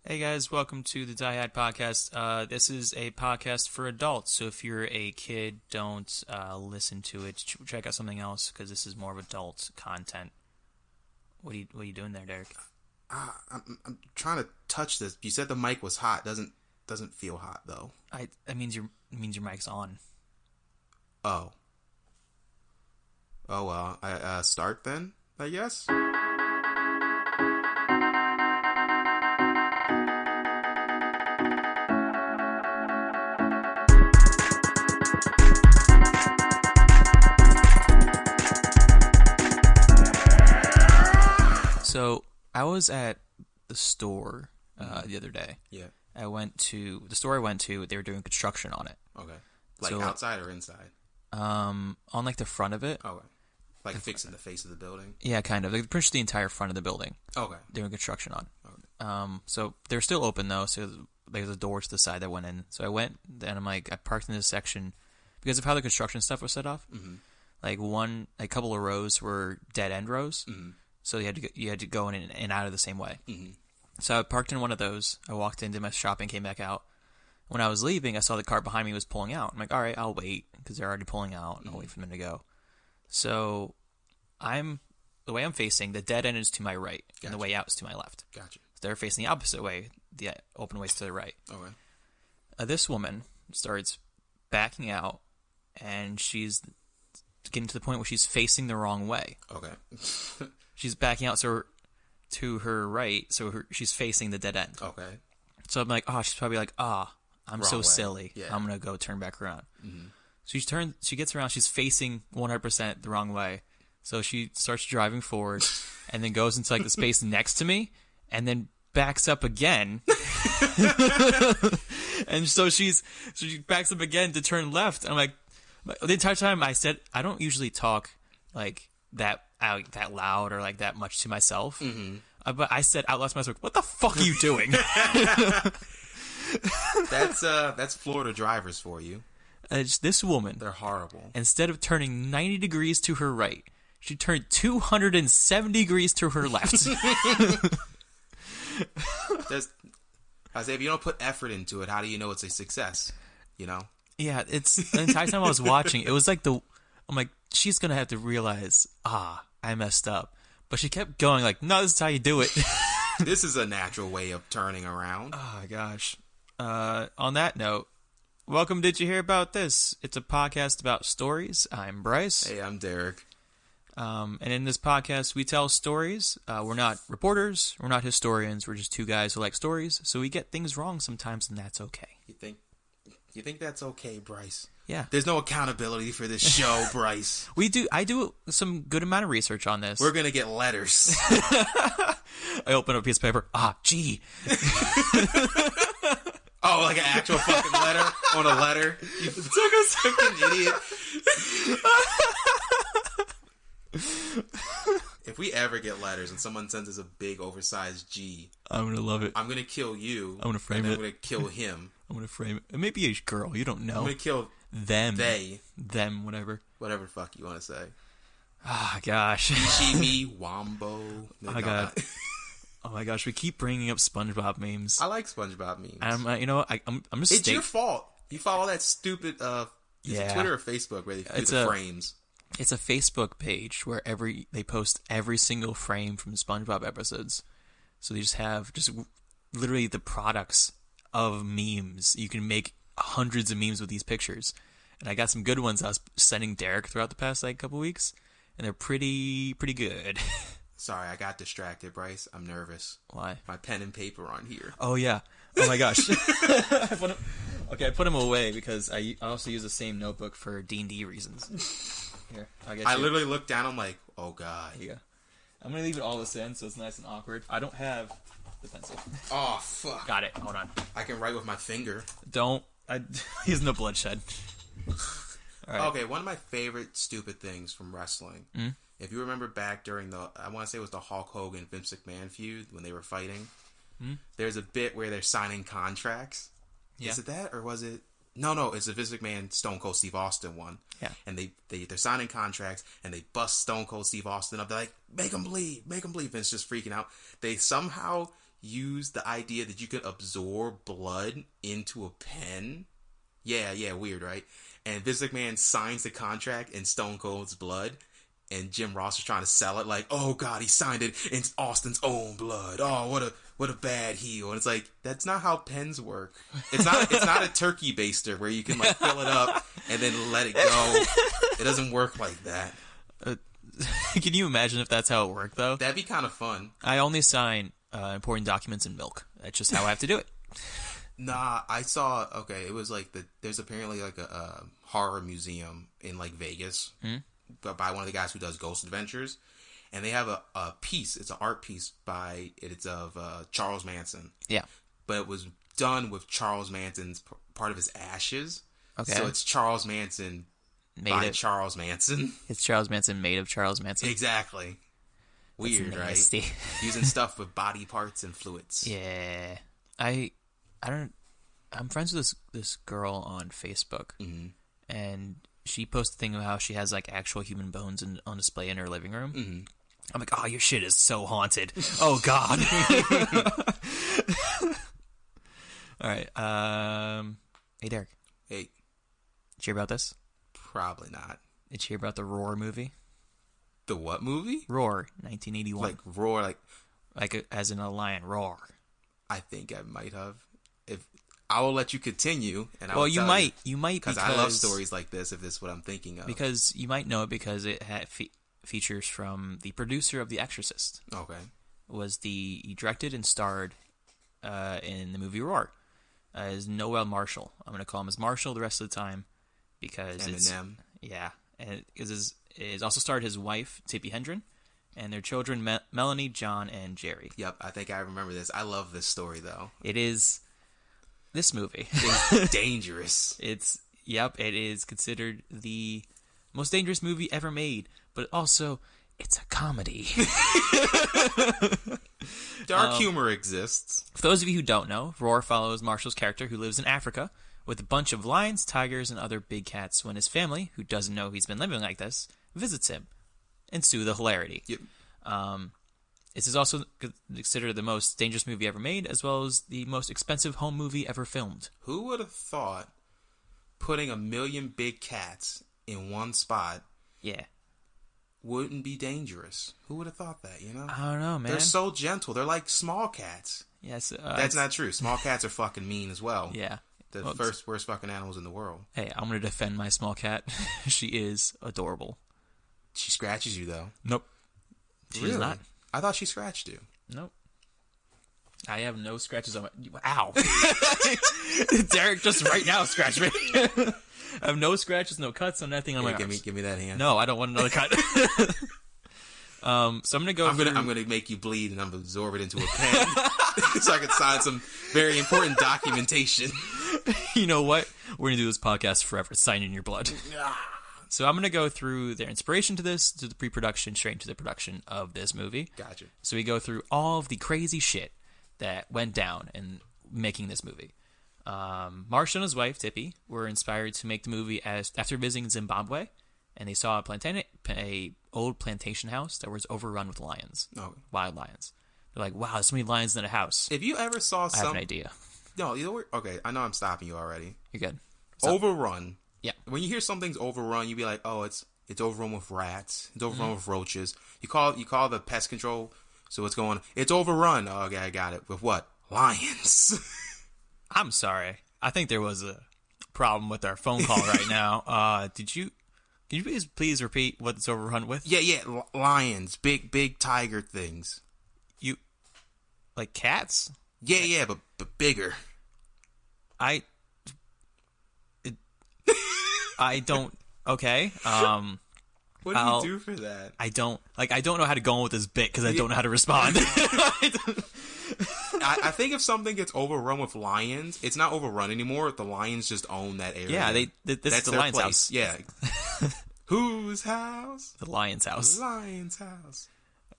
Hey guys, welcome to the DYHAT podcast. This is a podcast for adults, so if you're a kid, don't listen to it. Check out something else because this is more of adult content. What are you doing there, Derek? I'm trying to touch this. You said the mic was hot. Doesn't feel hot though. That means your mic's on. Oh well. I start then, I guess. So I was at the store the other day. Yeah. I went to the store I went to. They were doing construction on it. Okay. Like So, outside or inside? On like the front of it. Okay. Like fixing the face of the building? Yeah, kind of. They pushed the entire front of the building. Okay. Doing construction on. Okay. So they're still open though. So there's a door to the side that went in. So I went and I'm like, I parked in this section because of how the construction stuff was set off. Mm-hmm. Like a couple of rows were dead end rows. Mm-hmm. So you had to go in and out of the same way. Mm-hmm. So I parked in one of those. I walked in, did my shopping, came back out. When I was leaving, I saw the car behind me was pulling out. I'm like, all right, I'll wait because they're already pulling out. I'll wait for them to go. So the way I'm facing, the dead end is to my right, and the way out is to my left. Gotcha. So they're facing the opposite way. The open way's to the right. Okay. This woman starts backing out, and she's getting to the point where she's facing the wrong way. Okay. She's backing out to her right, so she's facing the dead end. Okay. So I'm like, she's probably like, I'm Wrong so way. silly. Yeah. I'm going to go turn back around. Mm-hmm. So she gets around, she's facing 100% the wrong way. So she starts driving forward and then goes into like the space next to me and then backs up again. And so she backs up again to turn left. And I'm like, the entire time I said, I don't usually talk like that loud or like that much to myself. Mm-hmm. But I said out loud to myself, what the fuck are you doing? That's Florida drivers for you. This woman, They're horrible. instead of turning 90 degrees to her right, she turned 270 degrees to her left. I say, if you don't put effort into it, how do you know it's a success? You know? Yeah, it's the entire time I was watching, it was like I'm like, she's going to have to realize, I messed up. But she kept going like, no, this is how you do it. This is a natural way of turning around. Oh, my gosh. On that note, welcome Did You Hear About This? It's a podcast about stories. I'm Bryce. Hey, I'm Derek. And in this podcast, we tell stories. We're not reporters. We're not historians. We're just two guys who like stories. So we get things wrong sometimes, and that's okay. You think that's okay, Bryce? Yeah. There's no accountability for this show, Bryce. I do some good amount of research on this. We're going to get letters. I open up a piece of paper. Gee. Oh, like an actual fucking letter on a letter? You fucking idiot. If we ever get letters and someone sends us a big oversized G, I'm going to love it. I'm going to kill you. I'm going to frame and it. I'm going to kill him. I'm going to frame it. It may be a girl. You don't know. I'm going to kill them. they. Them, whatever. Whatever the fuck you want to say. Gosh. She, me, Wombo. Oh, my God. Oh, my gosh. We keep bringing up SpongeBob memes. I like SpongeBob memes. And you know what? I'm just It's your fault. You follow that stupid, is it Twitter or Facebook where they do the frames? It's a Facebook page where they post every single frame from SpongeBob episodes. So they just have literally the products of memes. You can make hundreds of memes with these pictures. And I got some good ones I was sending Derek throughout the past couple weeks, and they're pretty good. Sorry, I got distracted, Bryce. I'm nervous. Why? My pen and paper on here. Oh, yeah. Oh, my gosh. I put them away because I also use the same notebook for D&D reasons. Here, I literally looked down. I'm like, oh god. Yeah. I'm gonna leave it all this in so it's nice and awkward. I don't have the pencil. Oh fuck. Got it. Hold on. I can write with my finger. Don't. He's no bloodshed. All right. Okay, one of my favorite stupid things from wrestling. Mm-hmm. If you remember back during I want to say it was the Hulk Hogan Vince McMahon feud when they were fighting. Mm-hmm. There's a bit where they're signing contracts. Yeah. Is it that or was it? No, it's the Vince McMahon Stone Cold Steve Austin one. Yeah. And they're signing contracts and they bust Stone Cold Steve Austin up. They're like, make him bleed. Vince just freaking out. They somehow use the idea that you could absorb blood into a pen. Yeah, weird, right? And Vince McMahon signs the contract in Stone Cold's blood, and Jim Ross is trying to sell it like, oh god, he signed it in Austin's own blood. Oh, what a bad heel. And it's like, that's not how pens work. It's not a turkey baster where you can like fill it up and then let it go. It doesn't work like that. Can you imagine if that's how it worked, though? That'd be kind of fun. I only sign important documents in milk. That's just how I have to do it. Nah, I saw. Okay, it was like there's apparently like a horror museum in like Vegas, but by one of the guys who does Ghost Adventures, and they have a piece. It's an art piece it's of Charles Manson. Yeah, but it was done with Charles Manson's part of his ashes. Okay, so it's Charles Manson by Charles Manson. It's Charles Manson made of Charles Manson. Exactly. Weird, right? Using stuff with body parts and fluids. Yeah, I'm friends with this girl on Facebook, and she posted a thing about how she has like actual human bones on display in her living room. Mm-hmm. I'm like, oh, your shit is so haunted. Oh god. All right. Hey Derek. Hey. Did you hear about this? Probably not. Did you hear about the Roar movie? The what movie? Roar, 1981. Like roar, as in a lion, roar. I think I might have. If I will let you continue, and you might because I love stories like this. If this is what I'm thinking of, because you might know it because it had features from the producer of The Exorcist. Okay, he directed and starred in the movie Roar as Noel Marshall. I'm going to call him as Marshall the rest of the time because Eminem. And it also starred his wife Tippi Hedren and their children Melanie, John, and Jerry. Yep, I think I remember this. I love this story though. It is this movie. It's dangerous. It is considered the most dangerous movie ever made, but also it's a comedy. Dark humor exists. For those of you who don't know, Roar follows Marshall's character who lives in Africa with a bunch of lions, tigers, and other big cats when his family, who doesn't know he's been living like this, visits him. Ensue the hilarity. Yep. This is also considered the most dangerous movie ever made, as well as the most expensive home movie ever filmed. Who would have thought putting 1 million big cats in one spot wouldn't be dangerous? Who would have thought that, you know? I don't know, man. They're so gentle. They're like small cats. Yes. That's not true. Small cats are fucking mean as well. Yeah. The first worst fucking animals in the world. Hey, I'm going to defend my small cat. She is adorable. She scratches you, though. Nope. She's not. I thought she scratched you. Nope. I have no scratches on my... Ow. Derek just right now scratched me. I have no scratches, no cuts, no nothing on my arms. Give me that hand. No, I don't want another cut. So I'm going to go I'm going to make you bleed and I'm going to absorb it into a pen so I can sign some very important documentation. You know what? We're going to do this podcast forever. Sign in your blood. So I'm going to go through their inspiration to this, to the pre-production, straight into the production of this movie. Gotcha. So we go through all of the crazy shit that went down in making this movie. Marshall and his wife, Tippi, were inspired to make the movie after visiting Zimbabwe, and they saw a old plantation house that was overrun with lions, wild lions. They're like, wow, there's so many lions in a house. If you ever saw I have an idea. No, okay, I know I'm stopping you already. You're good. Overrun. Yeah. When you hear something's overrun, you be like, oh, it's overrun with rats. It's overrun with roaches. You call the pest control. So it's going. It's overrun. Oh, okay, I got it. With what? Lions. I'm sorry. I think there was a problem with our phone call right now. Can you please repeat what it's overrun with? Yeah. Lions. Big tiger things. You like cats? Yeah, but bigger. I don't. Okay. What do you do for that? I don't know how to go on with this bit because I don't know how to respond. I think if something gets overrun with lions, it's not overrun anymore. The lions just own that area. Yeah, that's the lion's house. Yeah. Whose house? The lion's house. Lion's house.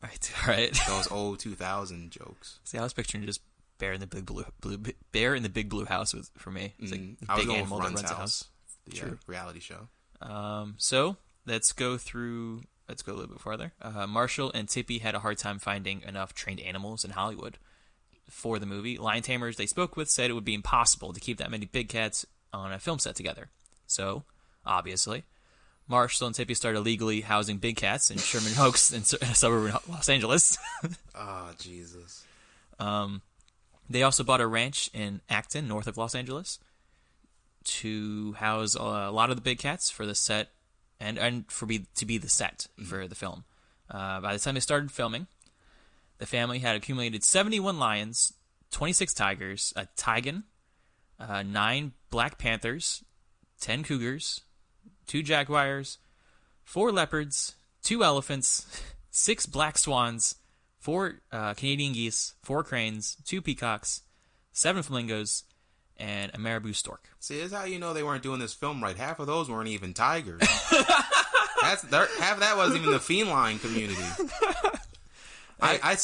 All right. Those old 2000 jokes. See, I was picturing just bear in the big blue house for me. It's like I was big going animal with that runs Run's a house. house. The reality show. So let's go a little bit farther. Marshall and Tippi had a hard time finding enough trained animals in Hollywood. for the movie, lion tamers they spoke with said it would be impossible to keep that many big cats on a film set together. So, obviously, Marshall and Tippy started illegally housing big cats in Sherman Oaks in a suburb of Los Angeles. Oh, Jesus. They also bought a ranch in Acton, north of Los Angeles, to house a lot of the big cats for the set and to be the set for the film. By the time they started filming, the family had accumulated 71 lions, 26 tigers, a tigon, 9 black panthers, 10 cougars, 2 jaguars, 4 leopards, 2 elephants, 6 black swans, 4 Canadian geese, 4 cranes, 2 peacocks, 7 flamingos, and a marabou stork. See, that's how you know they weren't doing this film right. Half of those weren't even tigers. Half of that wasn't even the feline community.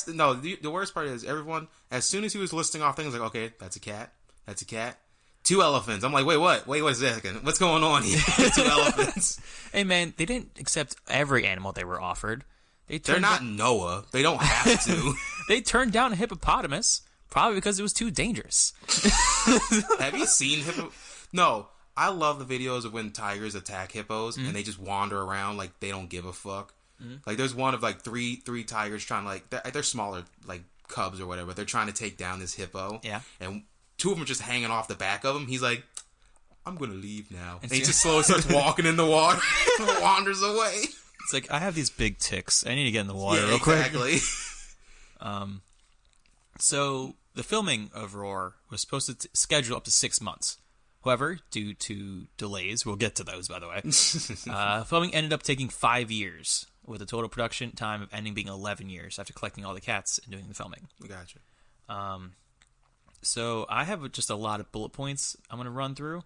No, the worst part is everyone, as soon as he was listing off things, like, okay, that's a cat, 2 elephants. I'm like, wait a second, what's going on here? 2 elephants. Hey man, they didn't accept every animal they were offered. They're not Noah. They don't have to. They turned down a hippopotamus, probably because it was too dangerous. Have you seen No, I love the videos of when tigers attack hippos and they just wander around like they don't give a fuck. Like there's one of like three tigers trying to like they're smaller like cubs or whatever. They're trying to take down this hippo. Yeah. And 2 of them are just hanging off the back of him. He's like, I'm gonna leave now. And he just slowly starts walking in the water, wanders away. It's like, I have these big ticks. I need to get in the water real quick. Exactly. So the filming of Roar was supposed to schedule up to 6 months. However, due to delays, we'll get to those, by the way, filming ended up taking 5 years, with a total production time of ending being 11 years after collecting all the cats and doing the filming. Gotcha. So I have just a lot of bullet points I'm going to run through.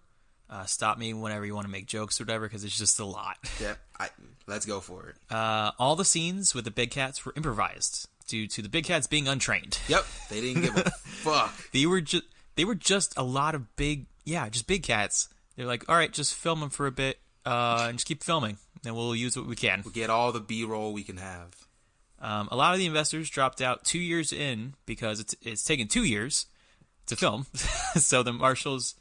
Stop me whenever you want to make jokes or whatever, because it's just a lot. Yep, let's go for it. All the scenes with the big cats were improvised due to the big cats being untrained. Yep, they didn't give a fuck. They were just a lot of big cats. They're like, all right, just film them for a bit, and just keep filming, and we'll use what we can. We'll get all the B-roll we can have. A lot of the investors dropped out 2 years in because it's taken 2 years to film. So the Marshalls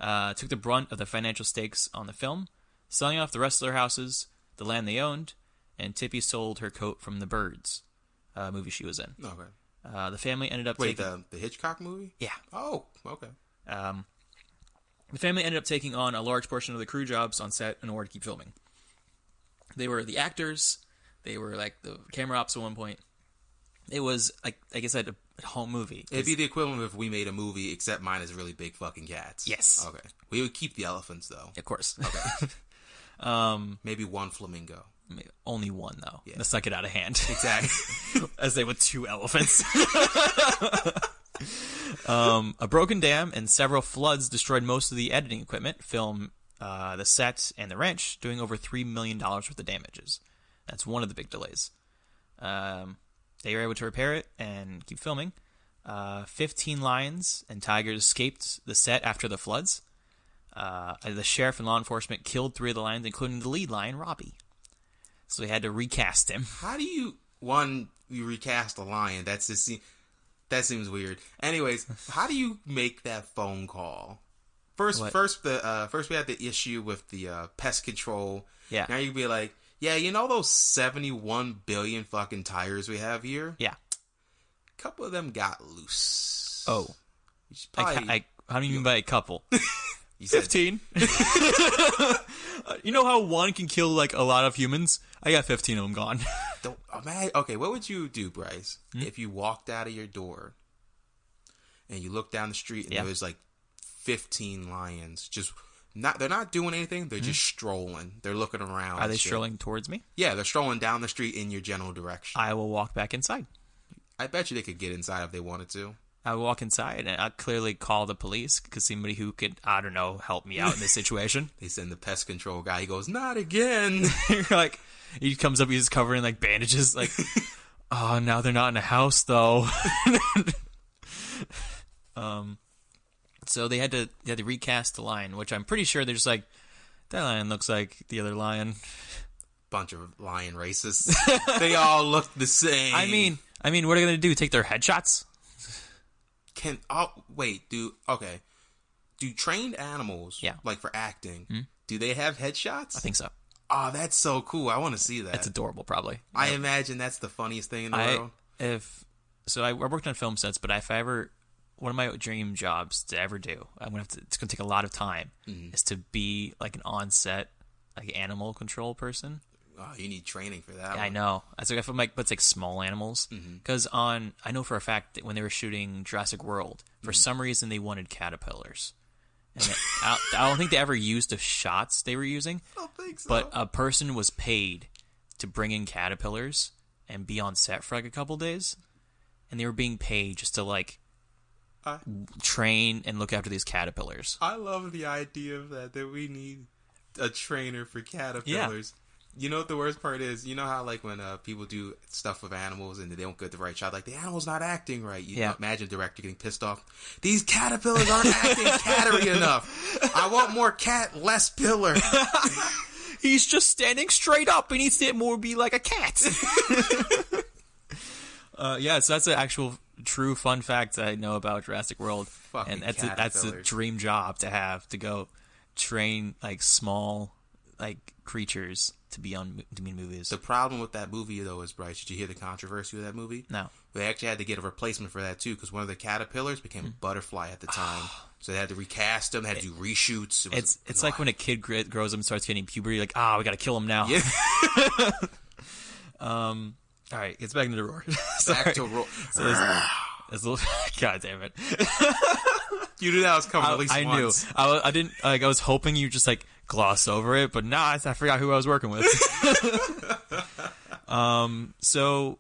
took the brunt of the financial stakes on the film, selling off the rest of their houses, the land they owned, and Tippy sold her coat from the Birds movie she was in. Okay. The family ended up the Hitchcock movie? Yeah. Oh, okay. The family ended up taking on a large portion of the crew jobs on set in order to keep filming. They were the actors. They were like the camera ops at one point. It was, like I said, a home movie. It'd be the equivalent if we made a movie, except mine is really big fucking cats. Yes. Okay. We would keep the elephants, though. Of course. Okay. Maybe 1 flamingo. Only 1, though. Yeah. Let's not get out of hand. Exactly. As they with 2 elephants. A broken dam and several floods destroyed most of the editing equipment, film, the set, and the ranch, doing over $3 million worth of damages. That's one of the big delays. They were able to repair it and keep filming. 15 lions and tigers escaped the set after the floods. The sheriff and law enforcement killed 3 of the lions, including the lead lion, Robbie. So they had to recast him. How do you recast a lion? That seems weird. Anyways, how do you make that phone call? First we had the issue with the pest control. Yeah. Now you'd be like, yeah, you know those 71 billion fucking tires we have here? Yeah. A couple of them got loose. Oh. How do you mean by a couple? 15. You know how 1 can kill like a lot of humans? I got 15 of them gone. Okay, what would you do, Bryce, if you walked out of your door and you looked down the street and there was like 15 lions just they're not doing anything, they're just strolling. They're looking around. Are they strolling towards me? Yeah, they're strolling down the street in your general direction. I will walk back inside. I bet you they could get inside if they wanted to. I would walk inside and I'd clearly call the police because somebody who could, I don't know, help me out in this situation. They send the pest control guy. He goes, not again. You're like, he comes up, he's covered in like bandages. Like, oh, now they're not in a house though. So they had to recast the lion, which I'm pretty sure they're just like, that lion looks like the other lion. Bunch of lion racists. They all look the same. I mean, what are they gonna do? Take their headshots? Do trained animals, like for acting, do they have headshots? I think so. Oh, that's so cool. I want to see that. It's adorable, probably. I imagine that's the funniest thing in the world. I worked on film sets, but if I ever, one of my dream jobs to ever do, it's going to take a lot of time, is to be like an on-set, like animal control person. Oh, you need training for that. Yeah, I know. I feel like, but it's like small animals. Because I know for a fact that when they were shooting Jurassic World, for some reason they wanted caterpillars. And I don't think they ever used the shots they were using. I don't think so. But a person was paid to bring in caterpillars and be on set for like a couple days. And they were being paid just to like train and look after these caterpillars. I love the idea of that we need a trainer for caterpillars. Yeah. You know what the worst part is? You know how like when people do stuff with animals and they don't get the right shot, like the animal's not acting right. You know, imagine a director getting pissed off. These caterpillars aren't acting cattery enough. I want more cat, less pillar. He's just standing straight up. He needs to more be like a cat. So that's an actual true fun fact I know about Jurassic World. Fucking and that's a dream job to have, to go train like small like creatures to be in movies. The problem with that movie though is, Bryce, did you hear the controversy with that movie? No. They actually had to get a replacement for that too, because one of the caterpillars became a butterfly at the time. So they had to recast them, they had to do reshoots. It's like when a kid grows up and starts getting puberty, like, we gotta kill him now. Yeah. All right, it's back into the roar. Back to roar. So God damn it. You knew that was coming at least once. I knew. I didn't, like, I was hoping you just, like, gloss over it, but I forgot who I was working with. So,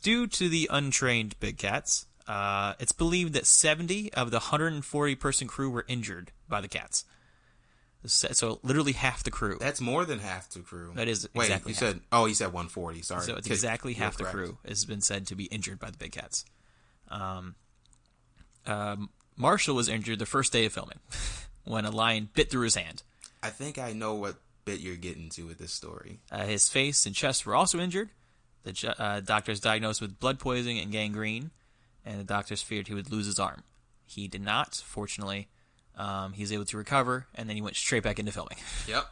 due to the untrained big cats, it's believed that 70 of the 140-person crew were injured by the cats. So, literally half the crew. That's more than half the crew. That is Wait, exactly you said 140, sorry. So, it's exactly half the crew has been said to be injured by the big cats. Marshall was injured the first day of filming when a lion bit through his hand. I think I know what bit you're getting to with this story. His face and chest were also injured. The doctors diagnosed with blood poisoning and gangrene, and the doctors feared he would lose his arm. He did not, fortunately. He was able to recover, and then he went straight back into filming. Yep.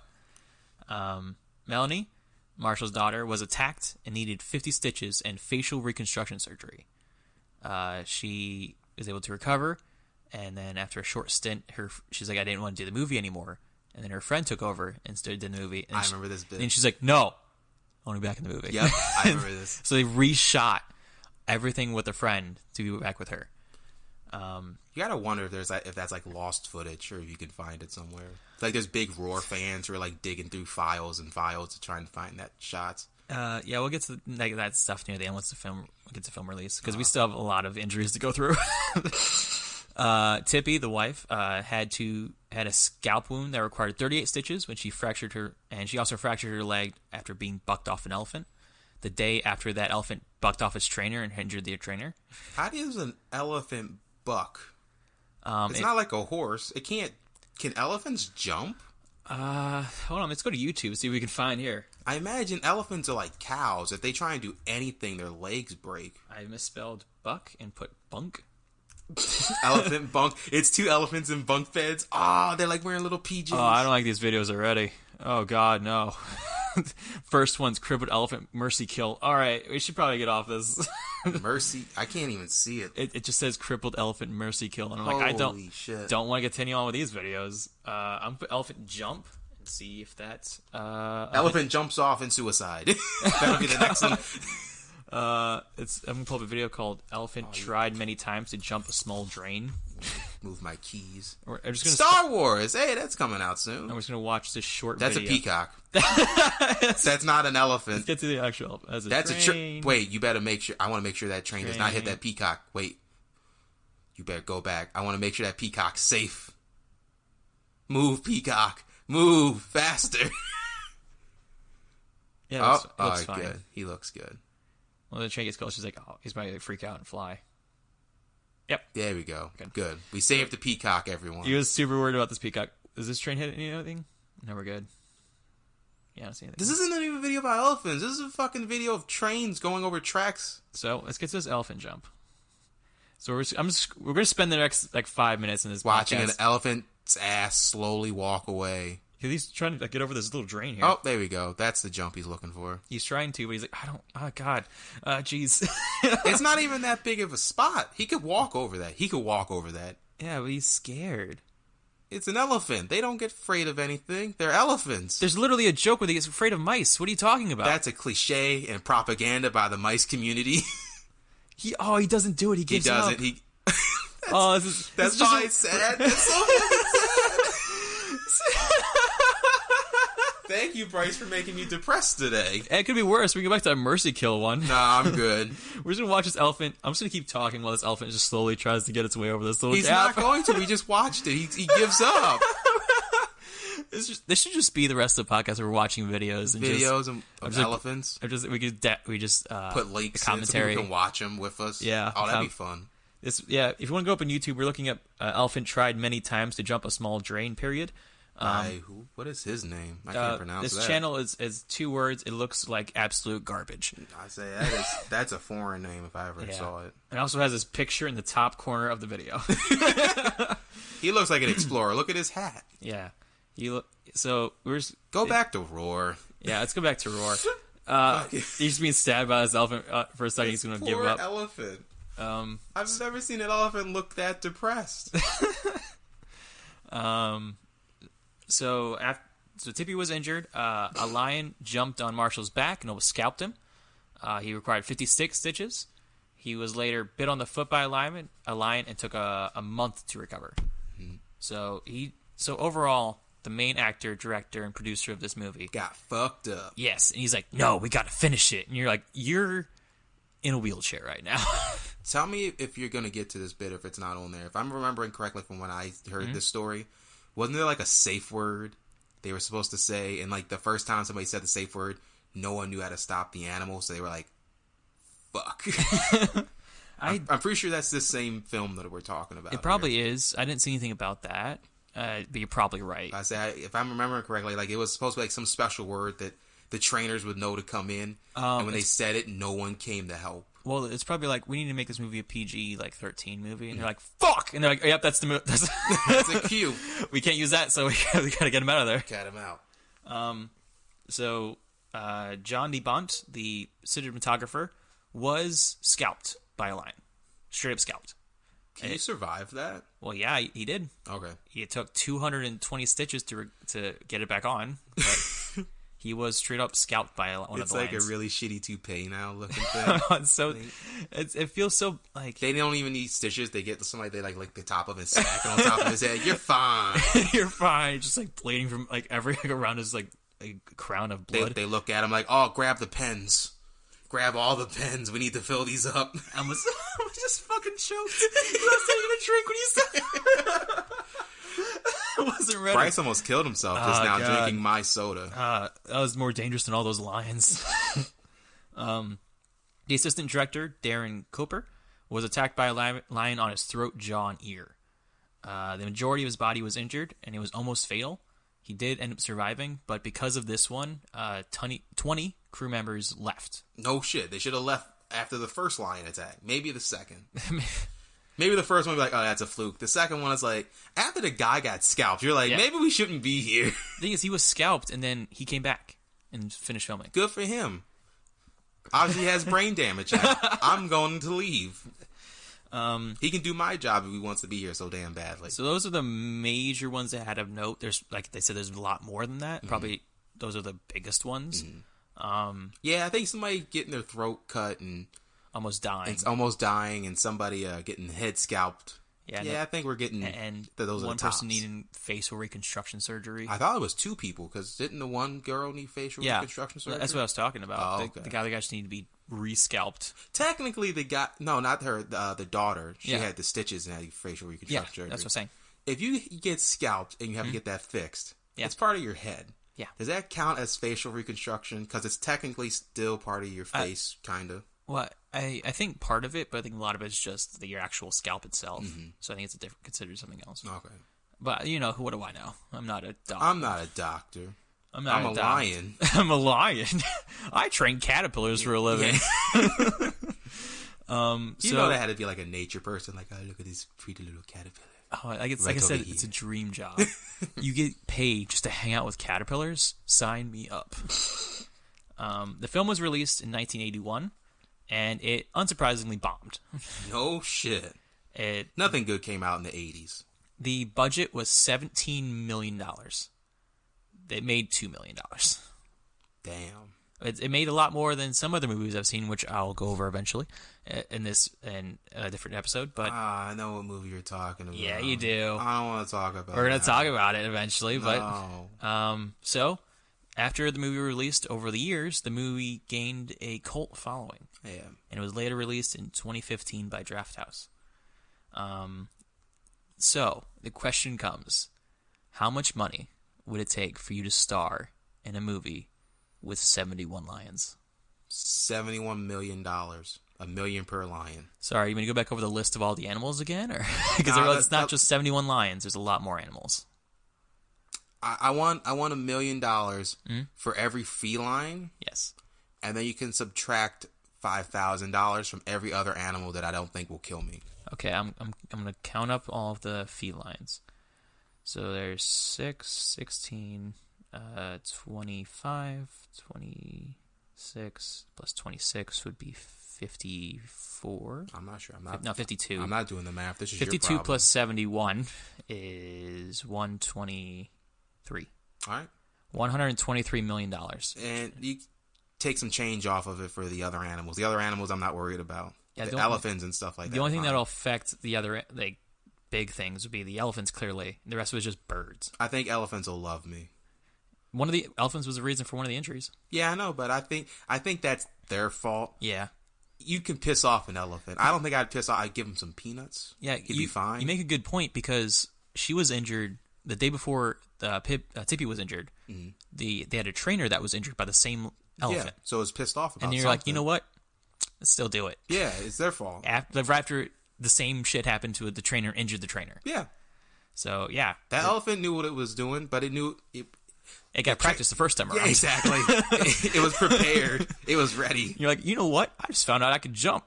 Melanie, Marshall's daughter, was attacked and needed 50 stitches and facial reconstruction surgery. She was able to recover, and then after a short stint, she's like, I didn't want to do the movie anymore. And then her friend took over and did the movie. And I remember this bit. And she's like, no, I want to be back in the movie. Yep, I remember this. So they reshot everything with a friend to be back with her. You gotta wonder if that's like lost footage, or if you can find it somewhere. It's like there's big Roar fans who are like digging through files and files to try and find that shots. We'll get to that stuff near the end once we get to film release, because we still have a lot of injuries to go through. Tippy, the wife, had a scalp wound that required 38 stitches when she fractured her, and she also fractured her leg after being bucked off an elephant. The day after that elephant bucked off its trainer and injured the trainer. How does an elephant buck? It's not like a horse. It can't. Can elephants jump? Hold on. Let's go to YouTube, see what we can find here. I imagine elephants are like cows. If they try and do anything, their legs break. I misspelled buck and put bunk. Elephant bunk. It's two elephants in bunk beds. They're like wearing little PJs. Oh, I don't like these videos already. Oh, God, no. First one's crippled elephant mercy kill. All right, we should probably get off this. Mercy? I can't even see it. It just says crippled elephant mercy kill, and I'm like, I don't want to continue on with these videos. I'm gonna put elephant jump and see if that's elephant jumps off in suicide. That'll be the next one. I'm gonna pull up a video called "Elephant Tried Many Times to Jump a Small Drain." Move my keys. I'm just gonna Star Wars. Hey, that's coming out soon. I'm just gonna watch this short. That's video. a peacock. That's not an elephant. Let's get to the actual. That's a train. Wait, you better make sure. I want to make sure that train does not hit that peacock. Wait, you better go back. I want to make sure that peacock's safe. Move, peacock. Move faster. Yeah, it looks fine. Good. He looks good. Well, the train gets close. She's like, he's about to freak out and fly. Yep. There we go. Good. We saved the peacock, everyone. He was super worried about this peacock. Does this train hit anything? No, we're good. Yeah, I don't see anything. This isn't even a video about elephants. This is a fucking video of trains going over tracks. So, let's get to this elephant jump. So we're gonna spend the next like 5 minutes in this watching podcast. an elephant's ass slowly walk away. He's trying to get over this little drain here. Oh, there we go. That's the jump he's looking for. He's trying to, but he's like, I don't. Oh God, jeez. It's not even that big of a spot. He could walk over that. Yeah, but he's scared. It's an elephant. They don't get afraid of anything. They're elephants. There's literally a joke where he gets afraid of mice. What are you talking about? That's a cliche and propaganda by the mice community. He doesn't do it. He gives up. He That's why it's sad. That's so fucking sad. Thank you, Bryce, for making me depressed today. It could be worse. We can go back to that mercy kill one. Nah, I'm good. We're just gonna watch this elephant. I'm just gonna keep talking while this elephant just slowly tries to get its way over this little He's gap. not going to. We just watched it. He gives up. This should just be the rest of the podcast where we're watching videos of elephants. We just put links commentary. In so people can watch them with us. Yeah. Oh, that'd be fun. If you want to go up on YouTube, we're looking at elephant tried many times to jump a small drain. Period. What is his name? I can't pronounce that. This channel is 2 words. It looks like absolute garbage. I say that's a foreign name if I ever saw it. It also has this picture in the top corner of the video. He looks like an explorer. Look at his hat. Yeah. Go back to Roar. Yeah, let's go back to Roar. He's being stabbed by this elephant for a second. He's going to give up. Elephant. I've never seen an elephant look that depressed. So Tippy was injured. A lion jumped on Marshall's back and almost scalped him. He required 56 stitches. He was later bit on the foot by a lion, and took a month to recover. Mm-hmm. So overall, the main actor, director, and producer of this movie got fucked up. Yes, and he's like, "No, we got to finish it." And you're like, "You're in a wheelchair right now." Tell me if you're gonna get to this bit, if it's not on there. If I'm remembering correctly from when I heard this story, wasn't there like a safe word they were supposed to say? And like the first time somebody said the safe word, no one knew how to stop the animal, so they were like, "Fuck." I'm pretty sure that's the same film that we're talking about. It probably is. I didn't see anything about that, but you're probably right. I say, if I'm remembering correctly, like it was supposed to be like some special word that the trainers would know to come in, and when they said it, no one came to help. Well, it's probably like, we need to make this movie a PG, like 13 movie, and they're like, "Fuck!" And they're like, "Yep, that's the movie." That's a cue. We can't use that, so we gotta get him out of there. Get him out. So John DeBunt, the cinematographer, was scalped by a lion, straight up scalped. Can you survive that? Well, yeah, he did. Okay. It took 220 stitches to get it back on, but he was straight up scalped by one of the lions. It's like a really shitty toupee now looking thing. It feels so like they don't even need stitches. They get somebody they like the top of his sack and on top of his head. You're fine. You're fine. Just like bleeding from like every around his like a crown of blood. They look at him like, "Oh, grab the pens. Grab all the pens. We need to fill these up." I was just fucking choked. I was taking a drink when you said I wasn't ready. Bryce almost killed himself just now drinking my soda. That was more dangerous than all those lions. The assistant director, Darren Cooper, was attacked by a lion on his throat, jaw, and ear. The majority of his body was injured, and it was almost fatal. He did end up surviving, but because of this one, 20 crew members left. No shit. They should have left after the first lion attack. Maybe the second. Maybe the first one would be like, "Oh, that's a fluke." The second one is like, after the guy got scalped, you're like, maybe we shouldn't be here. The thing is, he was scalped, and then he came back and finished filming. Good for him. Obviously, he has brain damage. I'm going to leave. He can do my job if he wants to be here so damn badly. So those are the major ones that had of note. There's, like they said, there's a lot more than that. Mm-hmm. Probably those are the biggest ones. Mm-hmm. Yeah, I think somebody getting their throat cut and almost dying, and somebody getting head scalped. Yeah, I think we're getting and those one are the person tops. needing facial reconstruction surgery. I thought it was 2 people because didn't the one girl need facial reconstruction surgery? That's what I was talking about. Oh, okay. The guy that actually needed to be re-scalped. Technically, not her, the daughter. She had the stitches and had facial reconstruction surgery. That's what I'm saying. If you get scalped and you have to get that fixed, it's part of your head. Yeah. Does that count as facial reconstruction? Because it's technically still part of your face, kind of. Well, I think part of it, but I think a lot of it is just your actual scalp itself. Mm-hmm. So I think it's considered something else. Okay. But, what do I know? I'm not a doctor. I'm not a doctor. I'm a lion. I'm a lion. I train caterpillars for a living. You know that had to be like a nature person. Like, oh, look at this pretty little caterpillar. Oh, like I said, it's a dream job. You get paid just to hang out with caterpillars? Sign me up. The film was released in 1981, and it unsurprisingly bombed. No shit. Nothing good came out in the 80s. The budget was $17 million. It made $2 million. Damn. It made a lot more than some other movies I've seen, which I'll go over eventually in a different episode. But I know what movie you're talking about. Yeah, you do. I don't want to talk about it. We're going to talk about it eventually. No. But so, after the movie released over the years, the movie gained a cult following. Yeah. And it was later released in 2015 by Draft House. So, the question comes, how much money would it take for you to star in a movie with 71 lions? $71 million. $1 million per lion. Sorry, you want to go back over the list of all the animals again? Or because it's not just 71 lions, there's a lot more animals. I want $1 million for every feline. Yes. And then you can subtract $5,000 from every other animal that I don't think will kill me. Okay, I'm going to count up all of the felines. So there's 6, 16, 25, 26 plus 26 would be 54. I'm not sure. 52. I'm not doing the math. This is 52 your problem. plus 71 is 123. All right. $123 million. And you take some change off of it for the other animals. The other animals I'm not worried about. Yeah, the elephants and stuff like that. The only thing that'll affect the other big things would be the elephants, clearly. The rest of it is just birds. I think elephants will love me. One of the elephants was the reason for one of the injuries. Yeah, I know, but I think that's their fault. Yeah. You can piss off an elephant. I don't think I'd piss off. I'd give him some peanuts. Yeah, he'd be fine. You make a good point because she was injured the day before Tippy was injured. Mm-hmm. They had a trainer that was injured by the same elephant. Yeah, so it was pissed off about and you're something. like, you know what? Let's still do it. Yeah, it's their fault. After the same shit happened to the trainer, injured the trainer. Yeah. So, yeah. That elephant knew what it was doing, but it knew... It got practiced the first time around. Yeah, exactly. It was prepared. It was ready. You're like, you know what? I just found out I could jump.